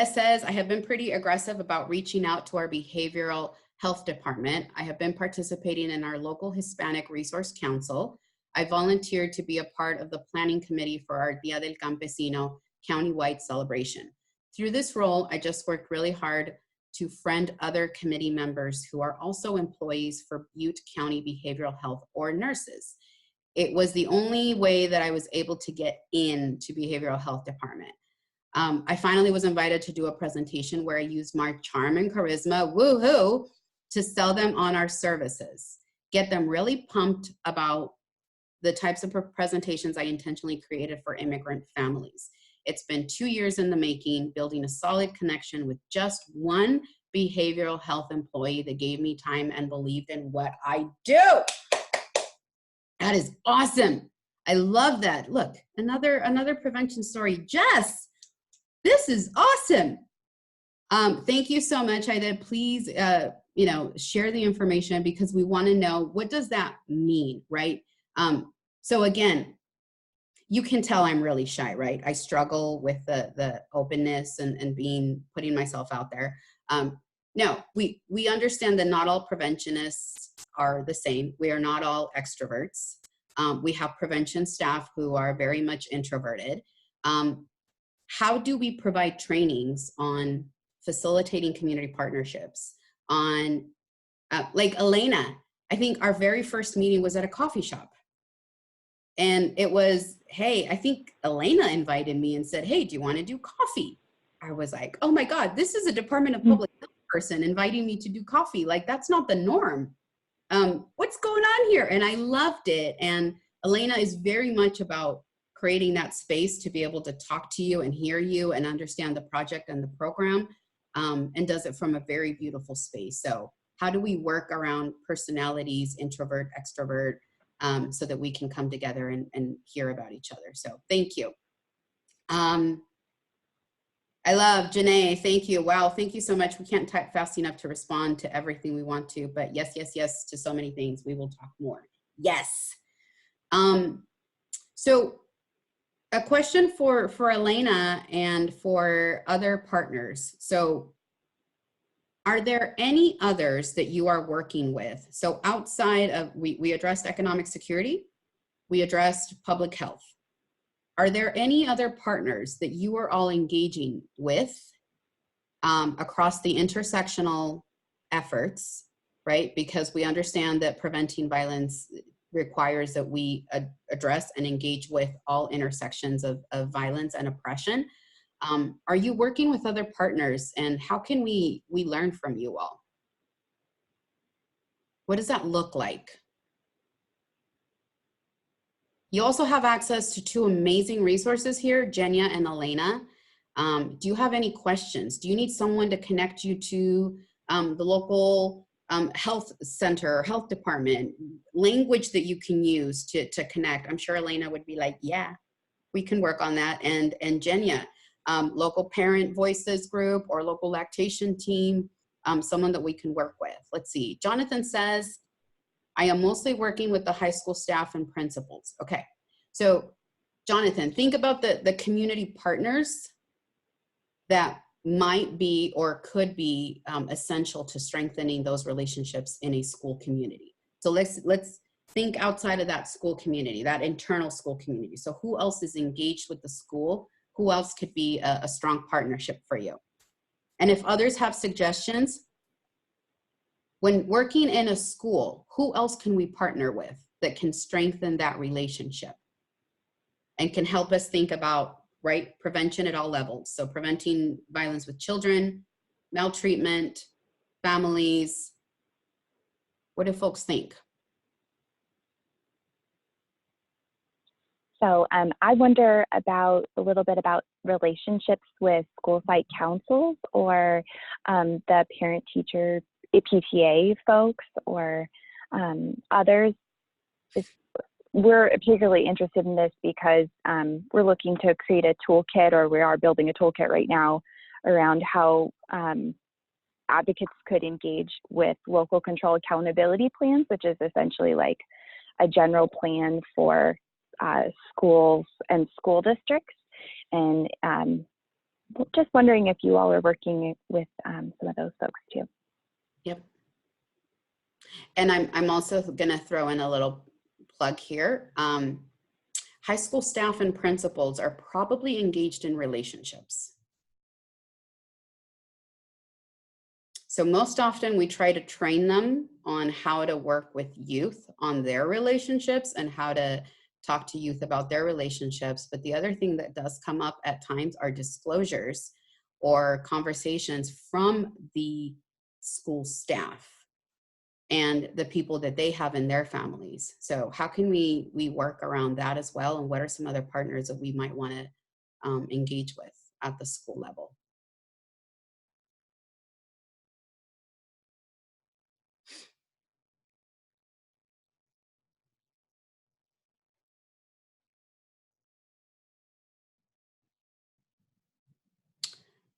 says, I have been pretty aggressive about reaching out to our behavioral health department. I have been participating in our local Hispanic Resource Council. I volunteered to be a part of the planning committee for our Dia del Campesino countywide celebration. Through this role, I just worked really hard to friend other committee members who are also employees for Butte County Behavioral Health or nurses. It was the only way that I was able to get into behavioral health department. I finally was invited to do a presentation where I used my charm and charisma, woohoo, to sell them on our services, get them really pumped about the types of presentations I intentionally created for immigrant families. It's been 2 years in the making, building a solid connection with just one behavioral health employee that gave me time and believed in what I do. That is awesome. I love that. Look, another prevention story. Jess, this is awesome. Thank you so much, Aida. Please, share the information, because we want to know, what does that mean, right? So again, you can tell I'm really shy, right? I struggle with the openness and putting myself out there. No, we understand that not all preventionists are the same. We are not all extroverts. We have prevention staff who are very much introverted. How do we provide trainings on facilitating community partnerships? On, like Elena, I think our very first meeting was at a coffee shop. And it was, hey, I think Elena invited me and said, hey, do you want to do coffee? I was like, oh my God, this is a Department of Public Health person inviting me to do coffee. Like, that's not the norm. What's going on here? And I loved it. And Elena is very much about creating that space to be able to talk to you and hear you and understand the project and the program, and does it from a very beautiful space. So how do we work around personalities, introvert, extrovert, so that we can come together and hear about each other? So thank you. I love Janae, thank you. Wow, thank you so much. We can't type fast enough to respond to everything we want to, but yes, yes, yes to so many things. We will talk more. Yes. So a question for Elena and for other partners. So are there any others that you are working with? So outside of, we addressed economic security, we addressed public health. Are there any other partners that you are all engaging with across the intersectional efforts, right? Because we understand that preventing violence requires that we address and engage with all intersections of violence and oppression. Are you working with other partners, and how can we learn from you all? What does that look like? You also have access to 2 amazing resources here, Genya and Elena. Do you have any questions? Do you need someone to connect you to the local health center, health department, language that you can use to connect? I'm sure Elena would be like, yeah, we can work on that. And Genya, local parent voices group or local lactation team, someone that we can work with. Let's see, Jonathan says, I am mostly working with the high school staff and principals. Okay, so Jonathan, think about the community partners that might be or could be essential to strengthening those relationships in a school community. So let's think outside of that school community, that internal school community. So who else is engaged with the school? Who else could be a strong partnership for you? And if others have suggestions, when working in a school, who else can we partner with that can strengthen that relationship and can help us think about, right, prevention at all levels? So preventing violence with children, maltreatment, families. What do folks think? So I wonder a little bit about relationships with school site councils or the parent-teacher PTA folks or others. We're particularly interested in this because we're looking to create a toolkit, or we are building a toolkit right now around how advocates could engage with local control accountability plans, which is essentially like a general plan for schools and school districts. And just wondering if you all are working with some of those folks too. Yep. And I'm also going to throw in a little plug here. High school staff and principals are probably engaged in relationships. So most often we try to train them on how to work with youth on their relationships and how to talk to youth about their relationships. But the other thing that does come up at times are disclosures or conversations from the school staff and the people that they have in their families. So how can we work around that as well? And what are some other partners that we might want to engage with at the school level?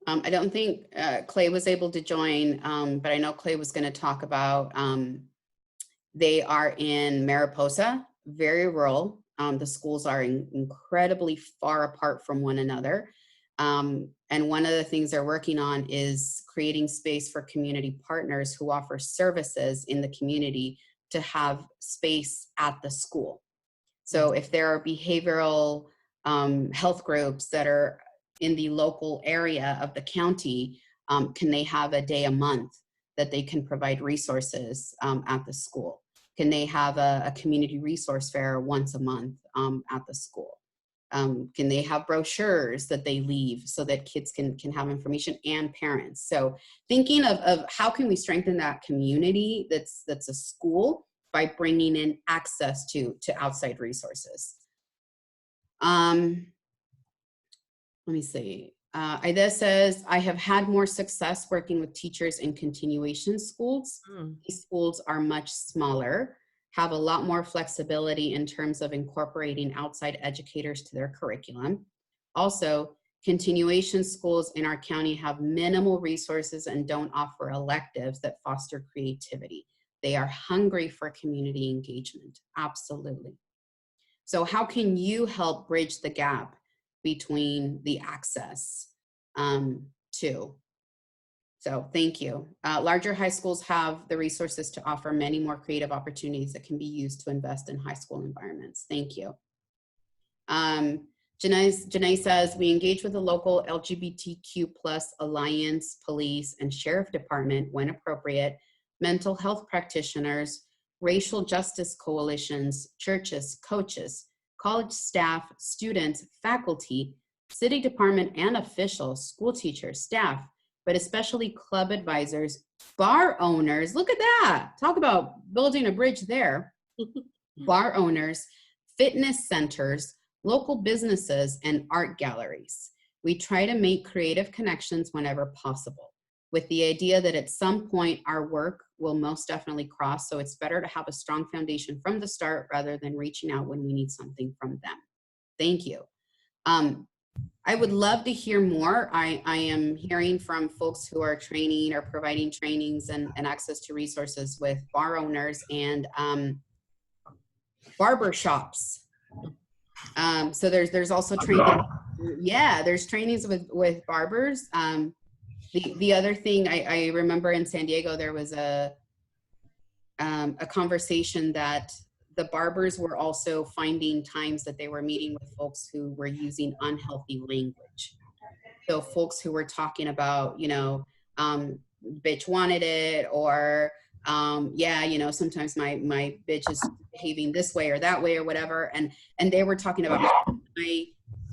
I don't think Clay was able to join, but I know Clay was going to talk about, they are in Mariposa, very rural. The schools are incredibly far apart from one another. And one of the things they're working on is creating space for community partners who offer services in the community to have space at the school. So if there are behavioral health groups that are in the local area of the county, can they have a day a month that they can provide resources at the school? Can they have a community resource fair once a month at the school? Can they have brochures that they leave so that kids can have information and parents? So thinking of how can we strengthen that community that's a school by bringing in access to outside resources. Let me see. Ida says, I have had more success working with teachers in continuation schools. These schools are much smaller, have a lot more flexibility in terms of incorporating outside educators to their curriculum. Also, continuation schools in our county have minimal resources and don't offer electives that foster creativity. They are hungry for community engagement, absolutely. So how can you help bridge the gap between the access to? So thank you. Larger high schools have the resources to offer many more creative opportunities that can be used to invest in high school environments. Thank you. Janae says, we engage with the local LGBTQ plus alliance, police, and sheriff department when appropriate, mental health practitioners, racial justice coalitions, churches, coaches, college staff, students, faculty, city department and officials, school teachers, staff, but especially club advisors, bar owners. Look at that. Talk about building a bridge there. Bar owners, fitness centers, local businesses, and art galleries. We try to make creative connections whenever possible, with the idea that at some point our work will most definitely cross, so it's better to have a strong foundation from the start rather than reaching out when we need something from them. Thank you. I would love to hear more. I am hearing from folks who are training or providing trainings and access to resources with bar owners and barber shops. So there's also training. Yeah, there's trainings with barbers. The other thing I remember in San Diego, there was a conversation that the barbers were also finding times that they were meeting with folks who were using unhealthy language. So folks who were talking about, you know, bitch wanted it, or yeah, you know, sometimes my bitch is behaving this way or that way or whatever. And they were talking about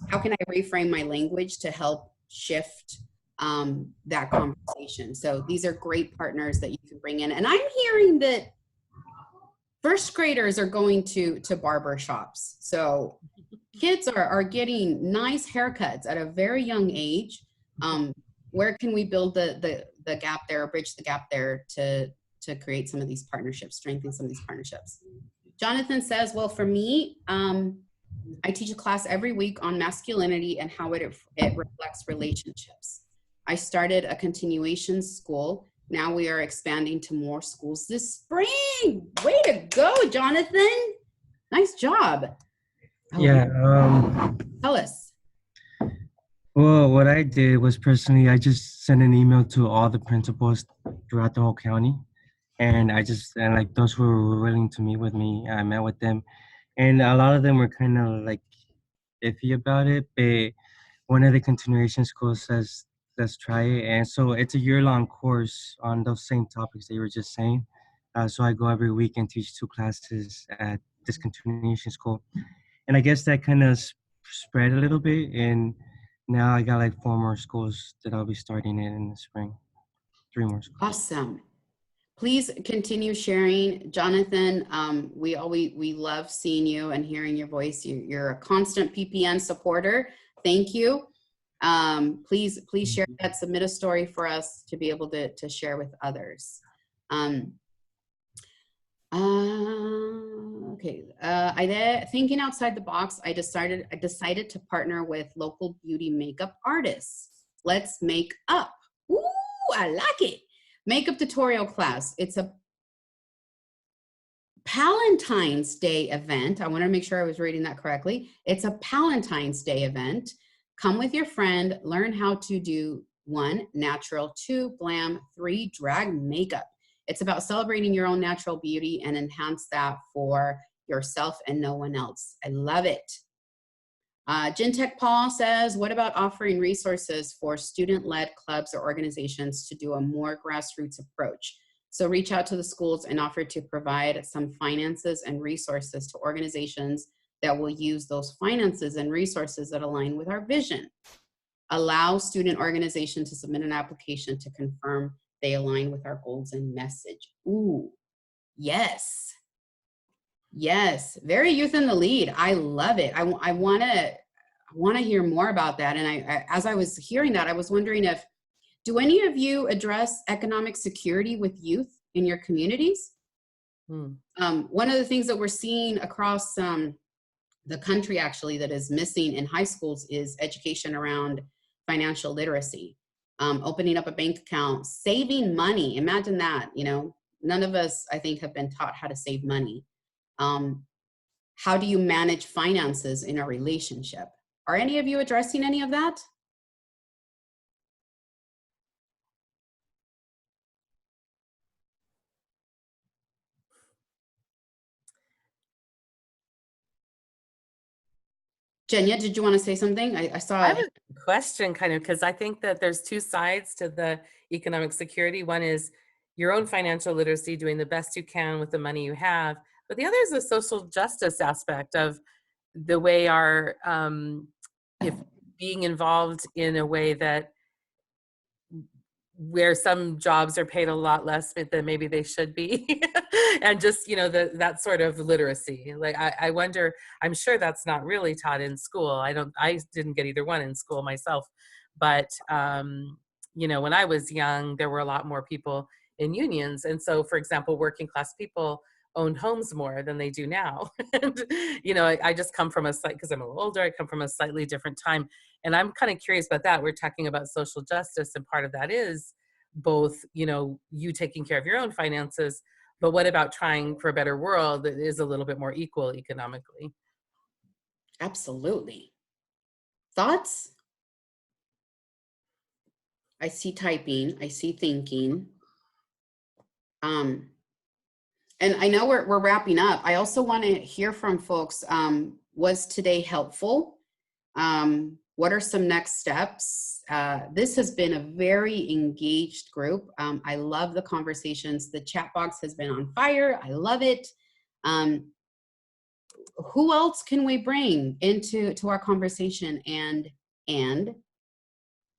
how can I reframe my language to help shift that conversation. So these are great partners that you can bring in. And I'm hearing that first graders are going to barber shops. So kids are getting nice haircuts at a very young age. Where can we build the gap there, or bridge the gap there to create some of these partnerships, strengthen some of these partnerships? Jonathan says, well, for me, I teach a class every week on masculinity and how it reflects relationships. I started a continuation school. Now we are expanding to more schools this spring. Way to go, Jonathan. Nice job. Oh, Yeah. Tell us. Well, what I did was personally, I just sent an email to all the principals throughout the whole county. And like those who were willing to meet with me, I met with them. And a lot of them were kind of like iffy about it. But one of the continuation schools says, let's try it. And so it's a year-long course on those same topics that you were just saying. So I go every week and teach 2 classes at this continuation school. And I guess that kind of spread a little bit. And now I got like 4 more schools that I'll be starting in the spring. 3 more schools. Awesome. Please continue sharing, Jonathan. We love seeing you and hearing your voice. You're a constant PPN supporter. Thank you. Please share that. Submit a story for us to be able to share with others. Okay. Thinking outside the box, I decided to partner with local beauty makeup artists. Let's make up. Ooh, I like it. Makeup tutorial class. It's a Palentine's Day event. I want to make sure I was reading that correctly. It's a Palentine's Day event. Come with your friend, learn how to do 1, natural, 2, glam, 3, drag makeup. It's about celebrating your own natural beauty and enhance that for yourself and no one else. I love it. Gentech Paul says, what about offering resources for student-led clubs or organizations to do a more grassroots approach? So reach out to the schools and offer to provide some finances and resources to organizations that will use those finances and resources that align with our vision. Allow student organizations to submit an application to confirm they align with our goals and message. Ooh, yes. Yes, very youth in the lead. I love it. I want to hear more about that. And I, as I was hearing that, I was wondering do any of you address economic security with youth in your communities? One of the things that we're seeing across the country actually that is missing in high schools is education around financial literacy, opening up a bank account, saving money. Imagine that, you know, none of us, I think, have been taught how to save money. How do you manage finances in a relationship? Are any of you addressing any of that? Jenya, did you want to say something? I saw. I have a question kind of, because I think that there's two sides to the economic security. One is your own financial literacy, doing the best you can with the money you have. But the other is the social justice aspect of the way our, if being involved in a way that where some jobs are paid a lot less than maybe they should be. And just, you know, that sort of literacy. Like, I wonder, I'm sure that's not really taught in school. I didn't get either one in school myself. But, you know, when I was young, there were a lot more people in unions. And so, for example, working class people owned homes more than they do now. And, you know, I just come from because I'm a little older, I come from a slightly different time. And I'm kind of curious about that. We're talking about social justice, and part of that is both, you know, you taking care of your own finances, but what about trying for a better world that is a little bit more equal economically? Absolutely. Thoughts? I see typing, I see thinking. And I know we're wrapping up. I also want to hear from folks. Was today helpful? What are some next steps? This has been a very engaged group. I love the conversations. The chat box has been on fire. I love it. Who else can we bring into our conversation? And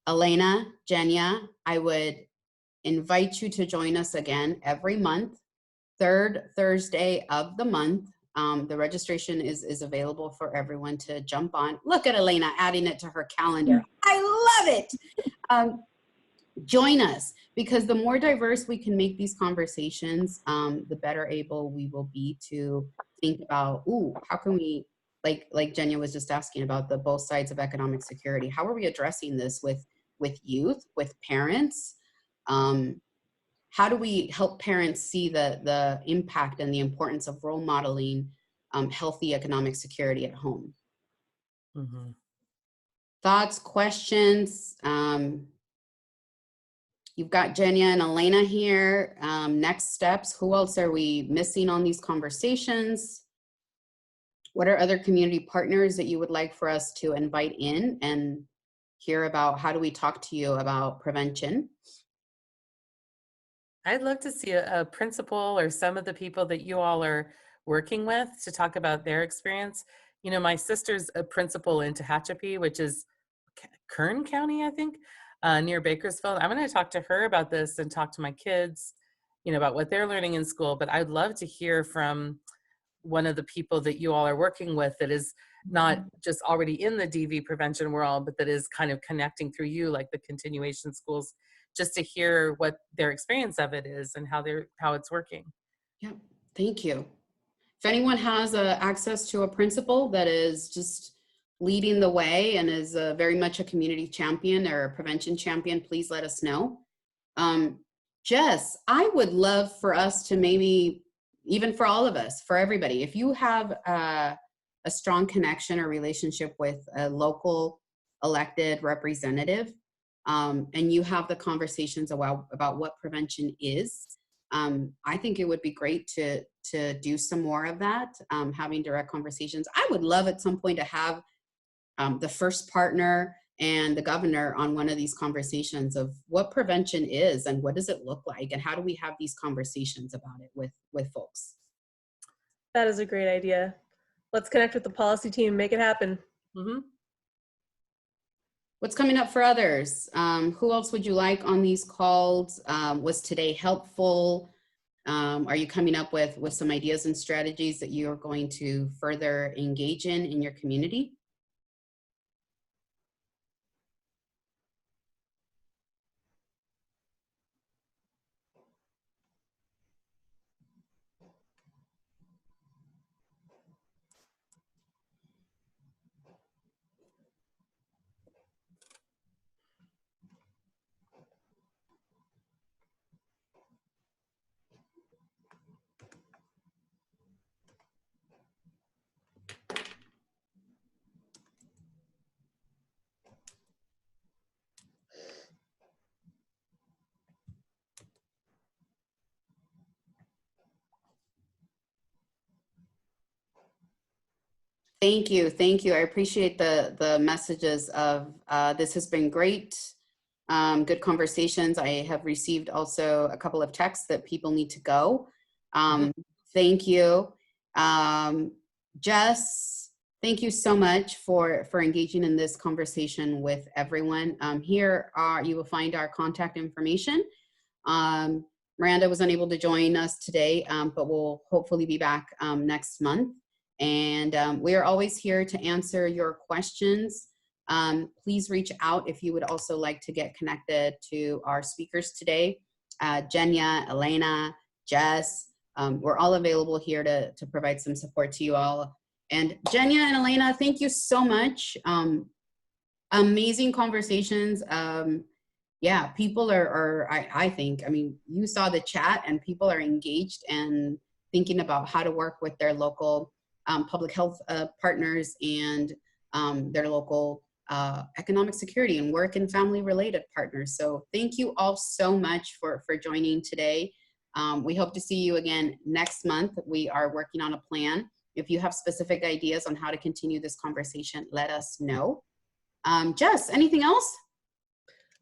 Elena, Genya, I would invite you to join us again every month, third Thursday of the month. The registration is available for everyone to jump on. Look at Elena adding it to her calendar. I love it. Join us, because the more diverse we can make these conversations, the better able we will be to think about, ooh, how can we, like Jenya was just asking about the both sides of economic security. How are we addressing this with youth, with parents? How do we help parents see the impact and the importance of role modeling healthy economic security at home? Mm-hmm. Thoughts, questions? You've got Genya and Elena here. Next steps, who else are we missing on these conversations? What are other community partners that you would like for us to invite in and hear about? How do we talk to you about prevention? I'd love to see a principal or some of the people that you all are working with to talk about their experience. You know, my sister's a principal in Tehachapi, which is Kern County, I think, near Bakersfield. I'm going to talk to her about this and talk to my kids, you know, about what they're learning in school. But I'd love to hear from one of the people that you all are working with that is not just already in the DV prevention world, but that is kind of connecting through you, like the continuation schools, just to hear what their experience of it is and how it's working. Yeah, thank you. If anyone has access to a principal that is just leading the way and is very much a community champion or a prevention champion, please let us know. Jess, I would love for us to maybe, even for all of us, for everybody, if you have a strong connection or relationship with a local elected representative, and you have the conversations about what prevention is, I think it would be great to do some more of that, having direct conversations. I would love at some point to have the first partner and the governor on one of these conversations of what prevention is and what does it look like and how do we have these conversations about it with folks. That is a great idea. Let's connect with the policy team and make it happen. Mm-hmm. What's coming up for others? Who else would you like on these calls? Was today helpful? Are you coming up with some ideas and strategies that you are going to further engage in your community? Thank you. Thank you. I appreciate the messages of this has been great. Good conversations. I have received also a couple of texts that people need to go. Thank you. Jess, thank you so much for engaging in this conversation with everyone. Here you will find our contact information. Miranda was unable to join us today, but we'll hopefully be back next month. And we are always here to answer your questions. Please reach out if you would also like to get connected to our speakers today. Genya, Elena, Jess, we're all available here to provide some support to you all. And Genya and Elena, thank you so much. Amazing conversations. Yeah, people I think, I mean, you saw the chat and people are engaged and thinking about how to work with their local public health partners and their local economic security and work and family related partners. So thank you all so much for joining today. We hope to see you again next month. We are working on a plan. If you have specific ideas on how to continue this conversation, let us know. Jess, anything else?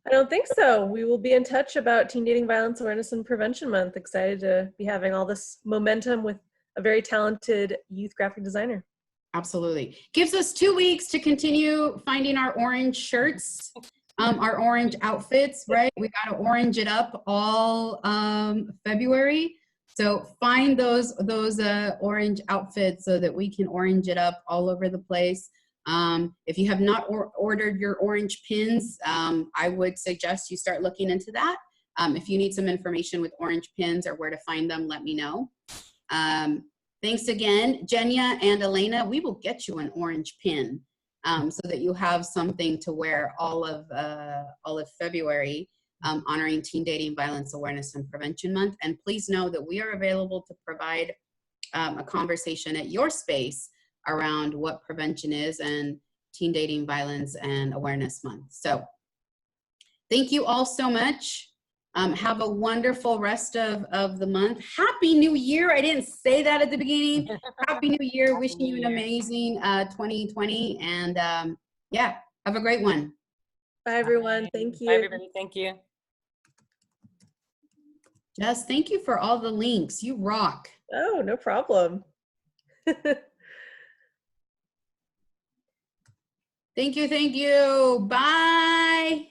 I don't think so. We will be in touch about Teen Dating Violence Awareness and Prevention Month. Excited to be having all this momentum with a very talented youth graphic designer. Absolutely. Gives us 2 weeks to continue finding our orange shirts, our orange outfits, right? We got to orange it up all February. So find those orange outfits so that we can orange it up all over the place. If you have not ordered your orange pins, I would suggest you start looking into that. If you need some information with orange pins or where to find them, let me know. Thanks again, Genya and Elena. We will get you an orange pin so that you have something to wear all of February, honoring Teen Dating Violence Awareness and Prevention Month. And please know that we are available to provide a conversation at your space around what prevention is and Teen Dating Violence and Awareness Month. So thank you all so much. Have a wonderful rest of the month. Happy New Year. I didn't say that at the beginning. Happy New Year. Wishing you an amazing 2020. And yeah, have a great one. Bye, everyone. Thank you. Bye, everybody. Thank you. Jess, thank you for all the links. You rock. Oh, no problem. Thank you. Thank you. Bye.